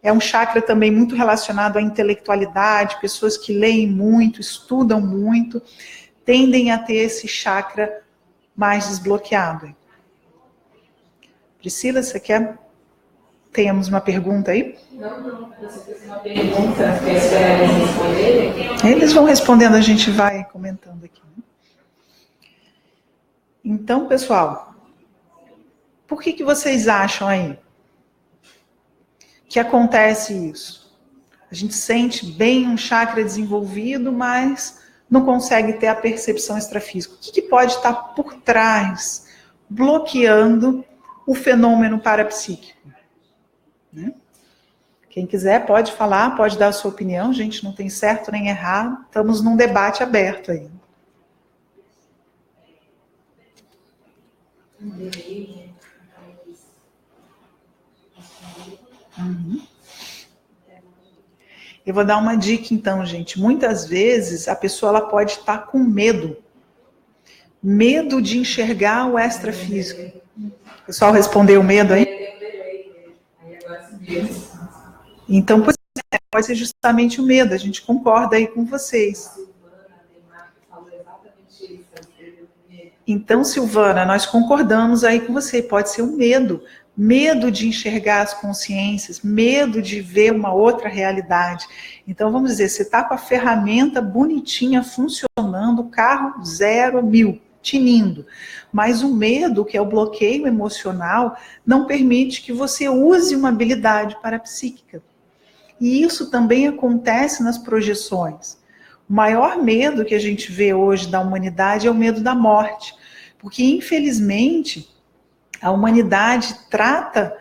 É um chakra também muito relacionado à intelectualidade, pessoas que leem muito, estudam muito, tendem a ter esse chakra mais desbloqueado. Priscila, você quer? Temos uma pergunta aí? Não, você fez uma pergunta, quer esperar eles responderem? Eles vão respondendo, a gente vai comentando aqui. Então, pessoal, por que vocês acham aí que acontece isso? A gente sente bem um chakra desenvolvido, mas não consegue ter a percepção extrafísica. O que pode estar por trás, bloqueando o fenômeno parapsíquico? Né? Quem quiser pode falar, pode dar a sua opinião, gente, não tem certo nem errado, estamos num debate aberto aí. Uhum. Eu vou dar uma dica então, gente. Muitas vezes a pessoa ela pode estar com medo de enxergar o extrafísico. O pessoal respondeu medo aí? Então, pode ser justamente o medo, a gente concorda aí com vocês. Então, Silvana, nós concordamos aí com você, pode ser o medo de enxergar as consciências, medo de ver uma outra realidade. Então, vamos dizer, você está com a ferramenta bonitinha, funcionando, o carro 0 a 1000, tinindo, mas o medo, que é o bloqueio emocional, não permite que você use uma habilidade parapsíquica. E isso também acontece nas projeções. O maior medo que a gente vê hoje da humanidade é o medo da morte, porque, infelizmente, a humanidade trata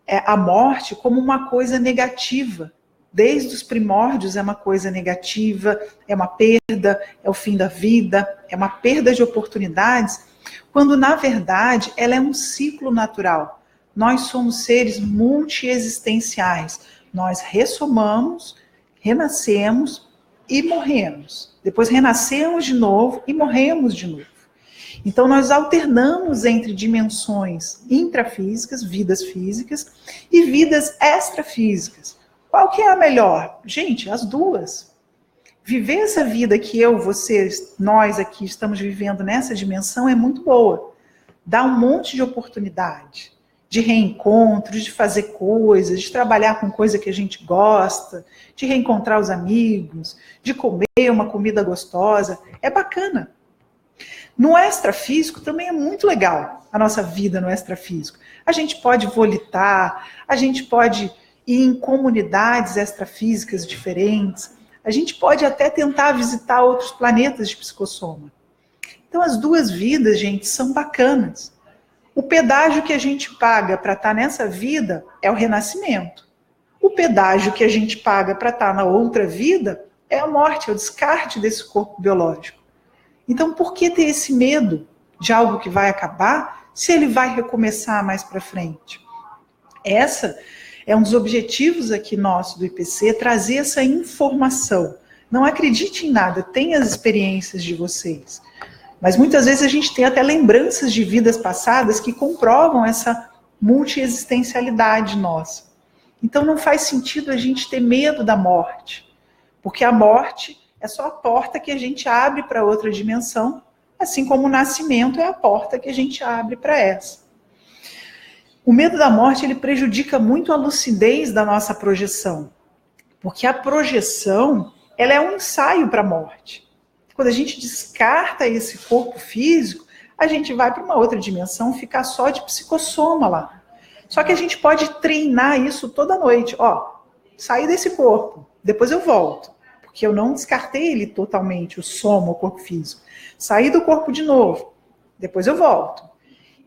a morte como uma coisa negativa. Desde os primórdios é uma coisa negativa, é uma perda, é o fim da vida, é uma perda de oportunidades, quando, na verdade, ela é um ciclo natural. Nós somos seres multiexistenciais. Nós ressomamos, renascemos e morremos. Depois renascemos de novo e morremos de novo. Então, nós alternamos entre dimensões intrafísicas, vidas físicas, e vidas extrafísicas. Qual que é a melhor? Gente, as duas. Viver essa vida que eu, vocês, nós aqui estamos vivendo nessa dimensão é muito boa. Dá um monte de oportunidade, de reencontros, de fazer coisas, de trabalhar com coisa que a gente gosta, de reencontrar os amigos, de comer uma comida gostosa. É bacana. No extrafísico também é muito legal a nossa vida no extrafísico. A gente pode volitar, a gente pode ir em comunidades extrafísicas diferentes, a gente pode até tentar visitar outros planetas de psicossoma. Então as duas vidas, gente, são bacanas. O pedágio que a gente paga para estar nessa vida é o renascimento. O pedágio que a gente paga para estar na outra vida é a morte, é o descarte desse corpo biológico. Então, por que ter esse medo de algo que vai acabar, se ele vai recomeçar mais para frente? Essa é um dos objetivos aqui nosso do IPC, trazer essa informação. Não acredite em nada, tenha as experiências de vocês. Mas muitas vezes a gente tem até lembranças de vidas passadas que comprovam essa multiexistencialidade nossa. Então não faz sentido a gente ter medo da morte, porque a morte é só a porta que a gente abre para outra dimensão, assim como o nascimento é a porta que a gente abre para essa. O medo da morte, ele prejudica muito a lucidez da nossa projeção, porque a projeção, ela é um ensaio para a morte. Quando a gente descarta esse corpo físico, a gente vai para uma outra dimensão, ficar só de psicossoma lá. Só que a gente pode treinar isso toda noite. Ó, sair desse corpo, depois eu volto. Porque eu não descartei ele totalmente, o soma, o corpo físico. Saí do corpo de novo, depois eu volto.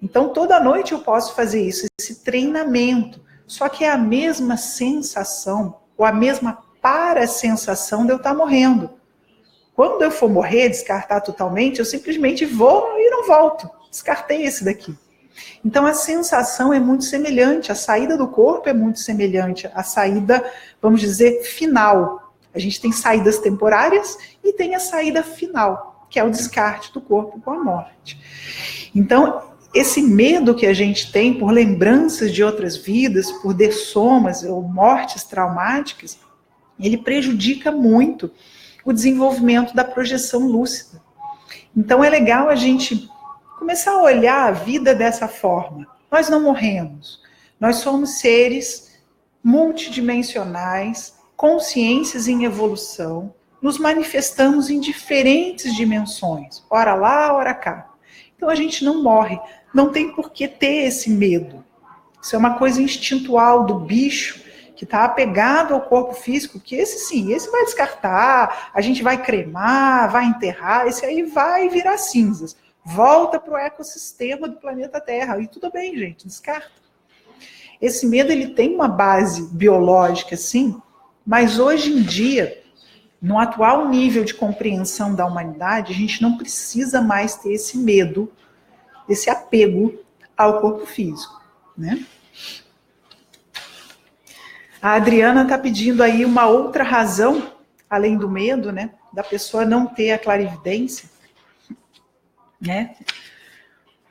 Então, toda noite eu posso fazer isso, esse treinamento. Só que é a mesma sensação, ou a mesma parasensação de eu estar morrendo. Quando eu for morrer, descartar totalmente, eu simplesmente vou e não volto. Descartei esse daqui. Então, a sensação é muito semelhante, a saída do corpo é muito semelhante, a saída, vamos dizer, final. A gente tem saídas temporárias e tem a saída final, que é o descarte do corpo com a morte. Então, esse medo que a gente tem por lembranças de outras vidas, por dessomas ou mortes traumáticas, ele prejudica muito o desenvolvimento da projeção lúcida. Então, é legal a gente começar a olhar a vida dessa forma. Nós não morremos. Nós somos seres multidimensionais, consciências em evolução, nos manifestamos em diferentes dimensões, ora lá, ora cá. Então a gente não morre, não tem por que ter esse medo. Isso é uma coisa instintual do bicho, que que está apegado ao corpo físico, que esse sim, esse vai descartar, a gente vai cremar, vai enterrar, esse aí vai virar cinzas. Volta para o ecossistema do planeta Terra. E tudo bem, gente, descarta. Esse medo, ele tem uma base biológica, sim, mas hoje em dia, no atual nível de compreensão da humanidade, a gente não precisa mais ter esse medo, esse apego ao corpo físico, né? A Adriana está pedindo aí uma outra razão, além do medo, né, da pessoa não ter a clarividência, né?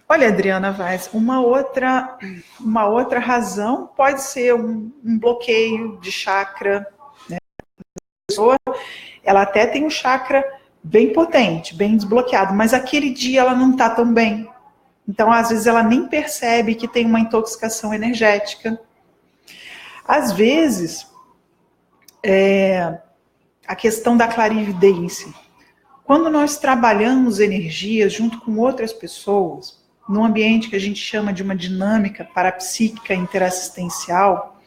Olha, Adriana Vaz, uma outra razão pode ser um bloqueio de chakra, né? A pessoa, ela até tem um chakra bem potente, bem desbloqueado, mas aquele dia ela não está tão bem. Então, às vezes, ela nem percebe que tem uma intoxicação energética. Às vezes, a questão da clarividência. Quando nós trabalhamos energias junto com outras pessoas, num ambiente que a gente chama de uma dinâmica parapsíquica interassistencial,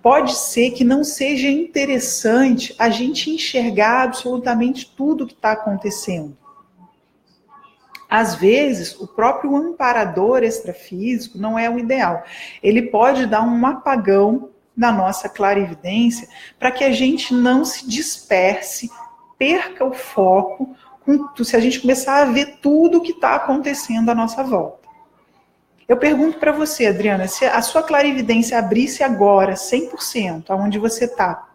pode ser que não seja interessante a gente enxergar absolutamente tudo que está acontecendo. Às vezes, o próprio amparador extrafísico não é o ideal. Ele pode dar um apagão na nossa clarividência para que a gente não se disperse, perca o foco, se a gente começar a ver tudo o que está acontecendo à nossa volta. Eu pergunto para você, Adriana, se a sua clarividência abrisse agora, 100%, aonde você está,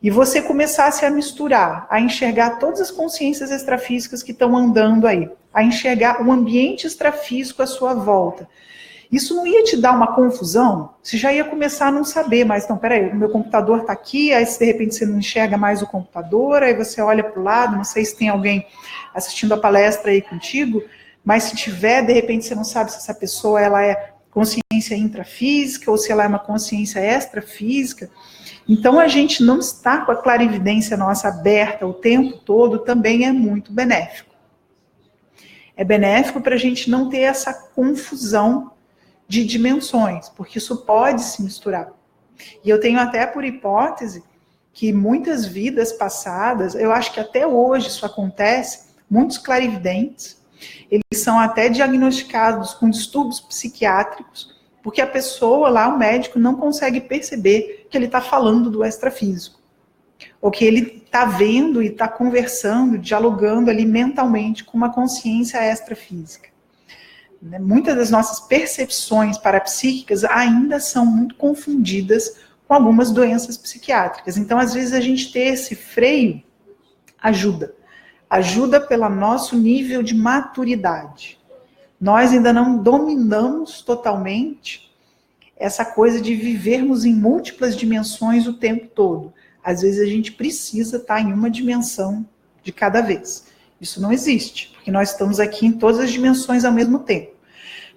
e você começasse a misturar, a enxergar todas as consciências extrafísicas que estão andando aí, a enxergar o ambiente extrafísico à sua volta, isso não ia te dar uma confusão? Você já ia começar a não saber, mas não, peraí, o meu computador está aqui, aí de repente você não enxerga mais o computador, aí você olha para o lado, não sei se tem alguém assistindo a palestra aí contigo, mas se tiver, de repente você não sabe se essa pessoa ela é consciência intrafísica ou se ela é uma consciência extrafísica. Então, a gente não estar com a clarividência nossa aberta o tempo todo também é muito benéfico. É benéfico para a gente não ter essa confusão de dimensões, porque isso pode se misturar. E eu tenho até por hipótese que muitas vidas passadas, eu acho que até hoje isso acontece, muitos clarividentes, eles são até diagnosticados com distúrbios psiquiátricos, porque a pessoa lá, o médico, não consegue perceber que ele está falando do extrafísico. Ou que ele está vendo e está conversando, dialogando ali mentalmente com uma consciência extrafísica. Muitas das nossas percepções parapsíquicas ainda são muito confundidas com algumas doenças psiquiátricas. Então, às vezes, a gente ter esse freio ajuda. Ajuda pelo nosso nível de maturidade. Nós ainda não dominamos totalmente essa coisa de vivermos em múltiplas dimensões o tempo todo. Às vezes a gente precisa estar em uma dimensão de cada vez. Isso não existe, porque nós estamos aqui em todas as dimensões ao mesmo tempo.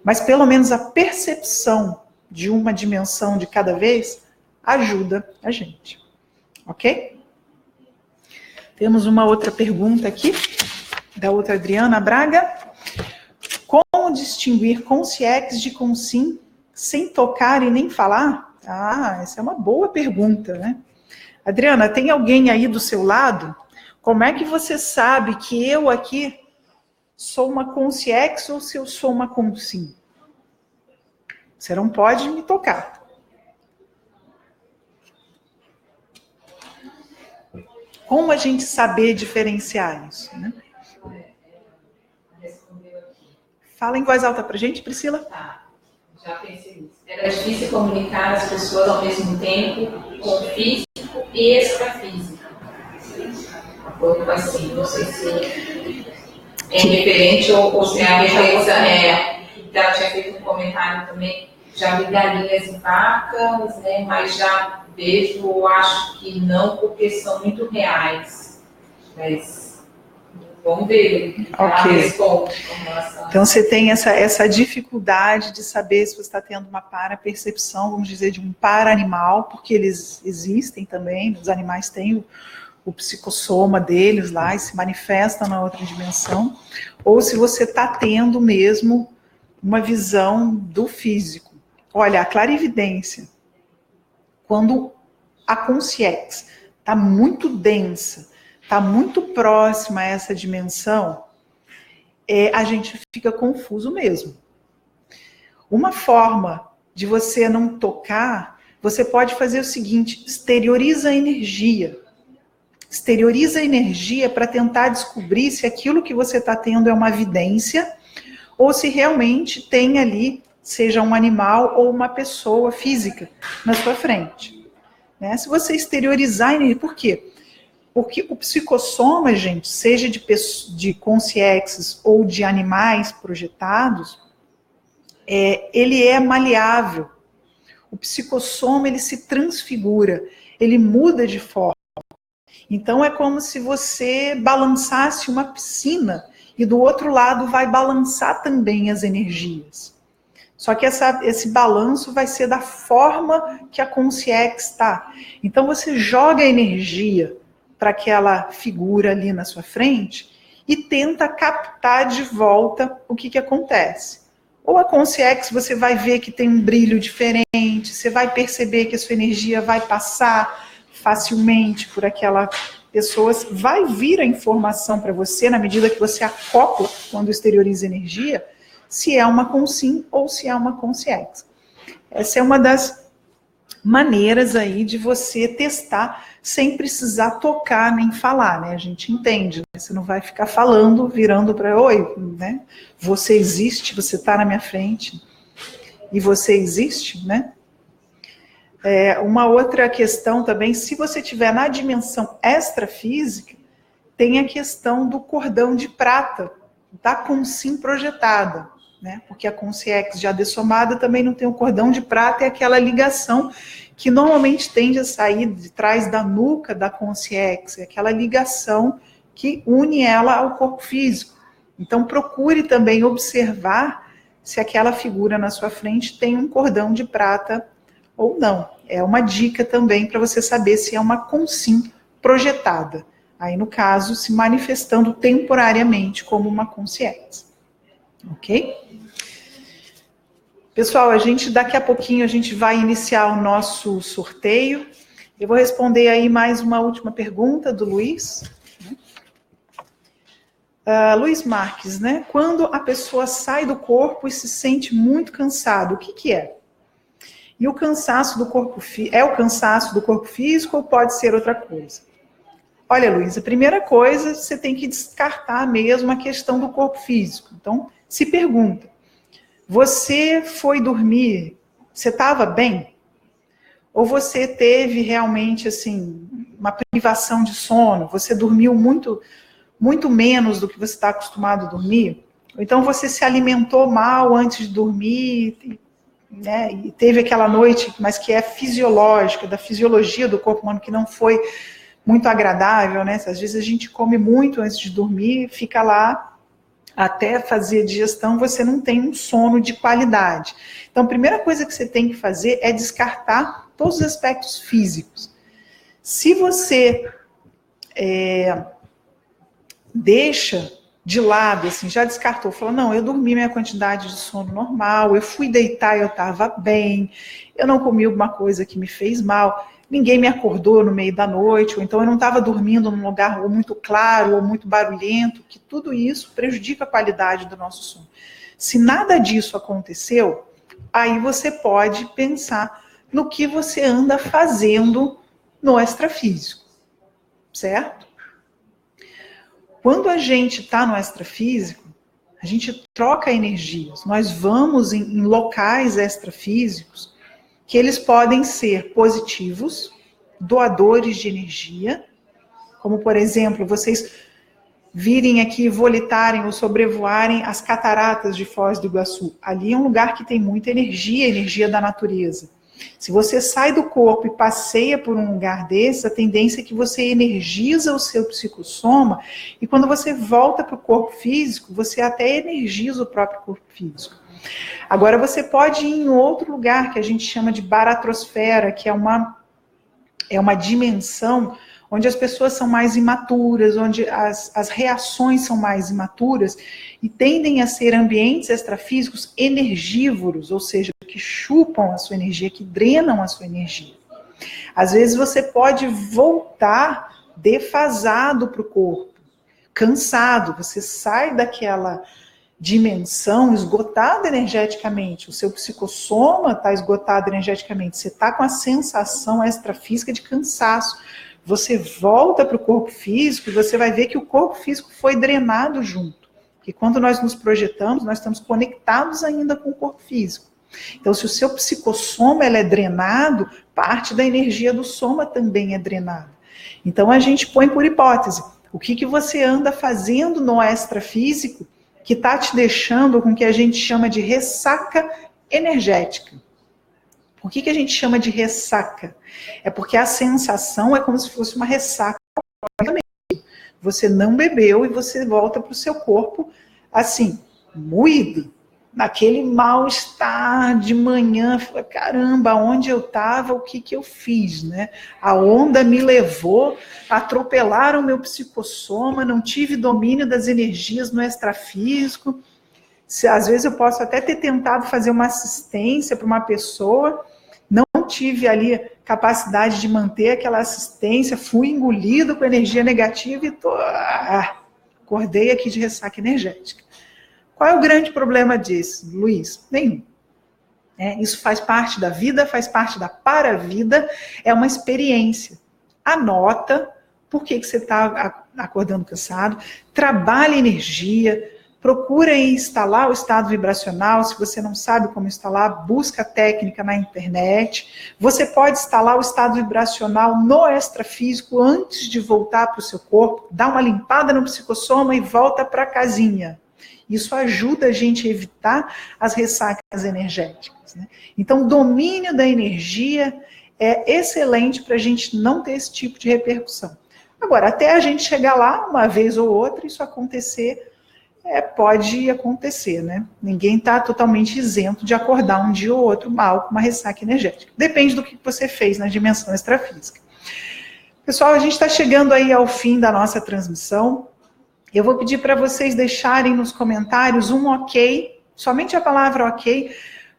Mas pelo menos a percepção de uma dimensão de cada vez ajuda a gente. Ok? Temos uma outra pergunta aqui, da outra Adriana Braga. Como distinguir consciex de consim sem tocar e nem falar? Ah, essa é uma boa pergunta, né? Adriana, tem alguém aí do seu lado? Como é que você sabe que eu aqui sou uma consciex ou se eu sou uma consim? Você não pode me tocar. Como a gente saber diferenciar isso, né? Fala em voz alta pra gente, Priscila. Tá, já pensei nisso. Era difícil comunicar as pessoas ao mesmo tempo com o físico e extrafísico. Ou assim, não sei se é diferente ou se a referência é... Já tinha feito um comentário também, já vi galinhas e vacas, né, mas já vejo, acho que não, porque são muito reais. Mas vamos ver. Ok. Então você tem essa dificuldade de saber se você está tendo uma para-percepção, vamos dizer, de um para-animal, porque eles existem também, os animais têm o psicossoma deles lá e se manifestam na outra dimensão, ou se você está tendo mesmo uma visão do físico. Olha, a clarividência Quando a consciência está muito densa, está muito próxima a essa dimensão, a gente fica confuso mesmo. Uma forma de você não tocar, você pode fazer o seguinte: exterioriza a energia. Exterioriza a energia para tentar descobrir se aquilo que você está tendo é uma vidência ou se realmente tem ali, seja um animal ou uma pessoa física na sua frente. Né? Se você exteriorizar a energia, por quê? Porque o psicossoma, gente, seja de consciências ou de animais projetados, ele é maleável. O psicossoma, ele se transfigura, ele muda de forma. Então, é como se você balançasse uma piscina e do outro lado vai balançar também as energias. Só que esse balanço vai ser da forma que a consciência está. Então, você joga a energia para aquela figura ali na sua frente e tenta captar de volta o que acontece. Ou a consciência, você vai ver que tem um brilho diferente, você vai perceber que a sua energia vai passar facilmente por aquela pessoa, vai vir a informação para você, na medida que você acopla, quando exterioriza energia, se é uma consim ou se é uma consciência. Essa é uma das maneiras aí de você testar sem precisar tocar nem falar, né? A gente entende, né? Você não vai ficar falando, virando para oi, né? Você existe, você está na minha frente e você existe, né? Uma outra questão também, se você estiver na dimensão extrafísica, tem a questão do cordão de prata, da consim projetada, né? Porque a consciência já dessomada também não tem o cordão de prata, é aquela ligação que normalmente tende a sair de trás da nuca da consciência, aquela ligação que une ela ao corpo físico. Então procure também observar se aquela figura na sua frente tem um cordão de prata ou não. É uma dica também para você saber se é uma consim projetada. Aí, no caso, se manifestando temporariamente como uma consciência. Ok? Pessoal, daqui a pouquinho a gente vai iniciar o nosso sorteio. Eu vou responder aí mais uma última pergunta do Luiz. Luiz Marques, né? Quando a pessoa sai do corpo e se sente muito cansado, o que é? E o cansaço do corpo é o cansaço do corpo físico ou pode ser outra coisa? Olha, Luiz, a primeira coisa, você tem que descartar mesmo a questão do corpo físico. Então, se pergunta, você foi dormir, você estava bem? Ou você teve realmente, assim, uma privação de sono? Você dormiu muito, muito menos do que você está acostumado a dormir? Ou então você se alimentou mal antes de dormir, né, e teve aquela noite, mas que é fisiológica, da fisiologia do corpo humano, que não foi muito agradável, né? Às vezes a gente come muito antes de dormir, fica lá até fazer a digestão, você não tem um sono de qualidade. Então, a primeira coisa que você tem que fazer é descartar todos os aspectos físicos. Se você deixa de lado, assim, já descartou, falou, não, eu dormi minha quantidade de sono normal, eu fui deitar e eu estava bem, eu não comi alguma coisa que me fez mal, ninguém me acordou no meio da noite, ou então eu não estava dormindo num lugar ou muito claro ou muito barulhento, que tudo isso prejudica a qualidade do nosso sono. Se nada disso aconteceu, aí você pode pensar no que você anda fazendo no extrafísico, certo? Quando a gente está no extrafísico, a gente troca energias. Nós vamos em locais extrafísicos que eles podem ser positivos, doadores de energia, como, por exemplo, vocês virem aqui, volitarem ou sobrevoarem as cataratas de Foz do Iguaçu. Ali é um lugar que tem muita energia, energia da natureza. Se você sai do corpo e passeia por um lugar desse, a tendência é que você energiza o seu psicossoma e quando você volta para o corpo físico, você até energiza o próprio corpo físico. Agora você pode ir em outro lugar que a gente chama de baratrosfera, que é uma dimensão onde as pessoas são mais imaturas, onde as reações são mais imaturas e tendem a ser ambientes extrafísicos energívoros, ou seja, que chupam a sua energia, que drenam a sua energia. Às vezes você pode voltar defasado para o corpo, cansado, você sai daquela dimensão esgotada energeticamente, o seu psicossoma está esgotado energeticamente, você está com a sensação extrafísica de cansaço. Você volta para o corpo físico e você vai ver que o corpo físico foi drenado junto. Porque quando nós nos projetamos, nós estamos conectados ainda com o corpo físico. Então, se o seu psicossoma é drenado, parte da energia do soma também é drenada. Então, a gente põe por hipótese, o que você anda fazendo no extrafísico que está te deixando com o que a gente chama de ressaca energética. Por que a gente chama de ressaca? É porque a sensação é como se fosse uma ressaca. Você não bebeu e você volta para o seu corpo assim, moído, naquele mal-estar de manhã. Caramba, onde eu estava, o que eu fiz, né? A onda me levou, atropelaram meu psicossoma, não tive domínio das energias no extrafísico. Às vezes eu posso até ter tentado fazer uma assistência para uma pessoa, não tive ali capacidade de manter aquela assistência, fui engolido com energia negativa e acordei aqui de ressaca energética. Qual é o grande problema disso, Luiz? Nenhum. Isso faz parte da vida, faz parte da para-vida, é uma experiência. Anota por que você está acordando cansado, trabalha energia, procura instalar o estado vibracional. Se você não sabe como instalar, busca a técnica na internet. Você pode instalar o estado vibracional no extrafísico antes de voltar para o seu corpo, dá uma limpada no psicossoma e volta para a casinha. Isso ajuda a gente a evitar as ressacas energéticas, né? Então, o domínio da energia é excelente para a gente não ter esse tipo de repercussão. Agora, até a gente chegar lá, uma vez ou outra, isso acontecer, pode acontecer, né? Ninguém está totalmente isento de acordar um dia ou outro mal com uma ressaca energética. Depende do que você fez na dimensão extrafísica. Pessoal, a gente está chegando aí ao fim da nossa transmissão. Eu vou pedir para vocês deixarem nos comentários um ok, somente a palavra ok,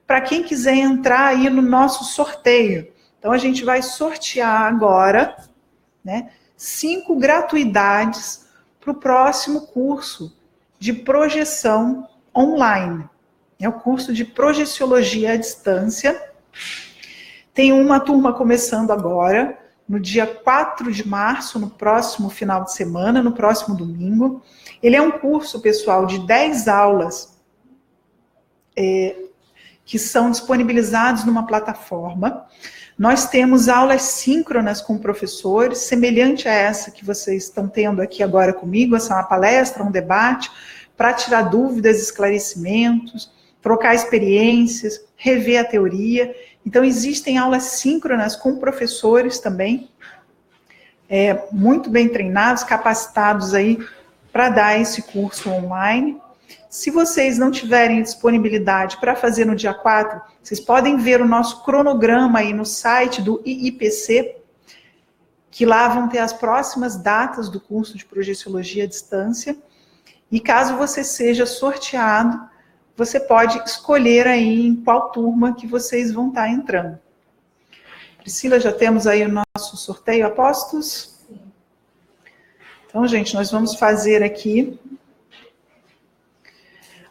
para quem quiser entrar aí no nosso sorteio. Então, a gente vai sortear agora, né, 5 gratuidades para o próximo curso de projeção online. É o curso de projeciologia à distância. Tem uma turma começando agora, no dia 4 de março, no próximo final de semana, no próximo domingo. Ele é um curso, pessoal, de 10 aulas que são disponibilizados numa plataforma. Nós temos aulas síncronas com professores, semelhante a essa que vocês estão tendo aqui agora comigo. Essa é uma palestra, um debate, para tirar dúvidas, esclarecimentos, trocar experiências, rever a teoria. Então, existem aulas síncronas com professores também, muito bem treinados, capacitados aí para dar esse curso online. Se vocês não tiverem disponibilidade para fazer no dia 4, vocês podem ver o nosso cronograma aí no site do IIPC, que lá vão ter as próximas datas do curso de projeciologia à distância. E caso você seja sorteado, você pode escolher aí em qual turma que vocês vão estar entrando. Priscila, já temos aí o nosso sorteio, apostos? Sim. Então, gente, nós vamos fazer aqui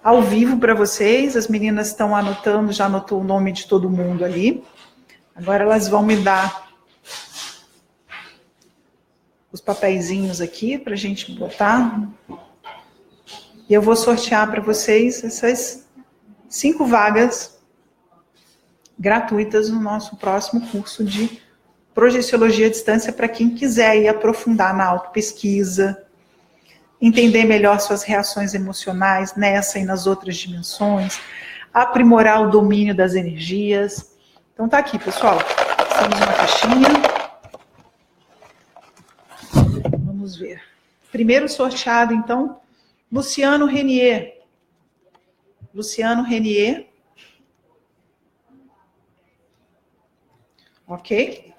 ao vivo para vocês. As meninas estão anotando, já anotou o nome de todo mundo ali. Agora elas vão me dar os papeizinhos aqui para a gente botar. E eu vou sortear para vocês essas 5 vagas gratuitas no nosso próximo curso de projeciologia à distância, para quem quiser ir aprofundar na autopesquisa, entender melhor suas reações emocionais nessa e nas outras dimensões, aprimorar o domínio das energias. Então tá aqui, pessoal. Temos uma caixinha. Vamos ver. Primeiro sorteado, então, Luciano Renier. Luciano Renier. Ok?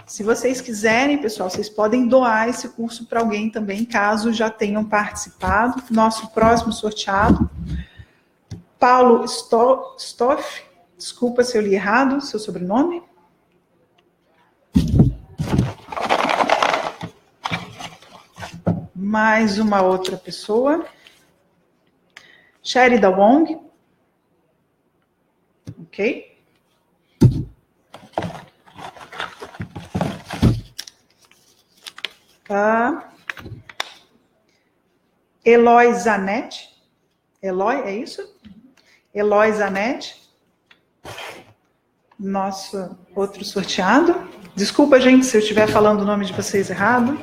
Se vocês quiserem, pessoal, vocês podem doar esse curso para alguém também, caso já tenham participado. Nosso próximo sorteado, Paulo Stoff, Desculpa se eu li errado seu sobrenome. Mais uma outra pessoa. Sherida Wong. Ok. Eloy Zanetti. Eloy, é isso? Eloy Zanetti. Nosso outro sorteado. Desculpa, gente, se eu estiver falando o nome de vocês errado.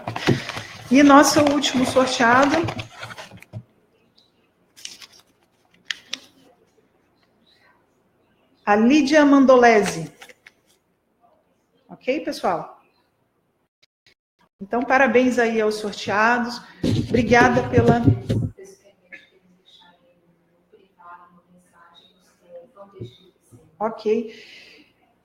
E nosso último sorteado. A Lídia Mandolese. Ok, pessoal? Então, parabéns aí aos sorteados. Obrigada pela... Ok.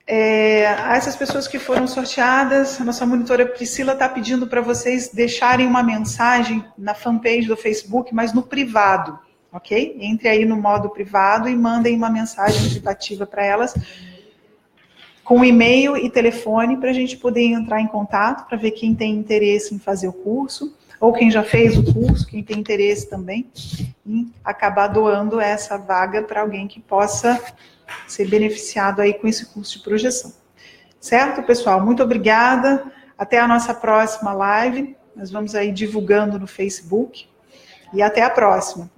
Essas pessoas que foram sorteadas, a nossa monitora Priscila está pedindo para vocês deixarem uma mensagem na fanpage do Facebook, mas no privado, ok? Entre aí no modo privado e mandem uma mensagem privativa para elas, com e-mail e telefone, para a gente poder entrar em contato, para ver quem tem interesse em fazer o curso, ou quem já fez o curso, quem tem interesse também, em acabar doando essa vaga para alguém que possa ser beneficiado aí com esse curso de projeção. Certo, pessoal? Muito obrigada. Até a nossa próxima live. Nós vamos aí divulgando no Facebook. E até a próxima.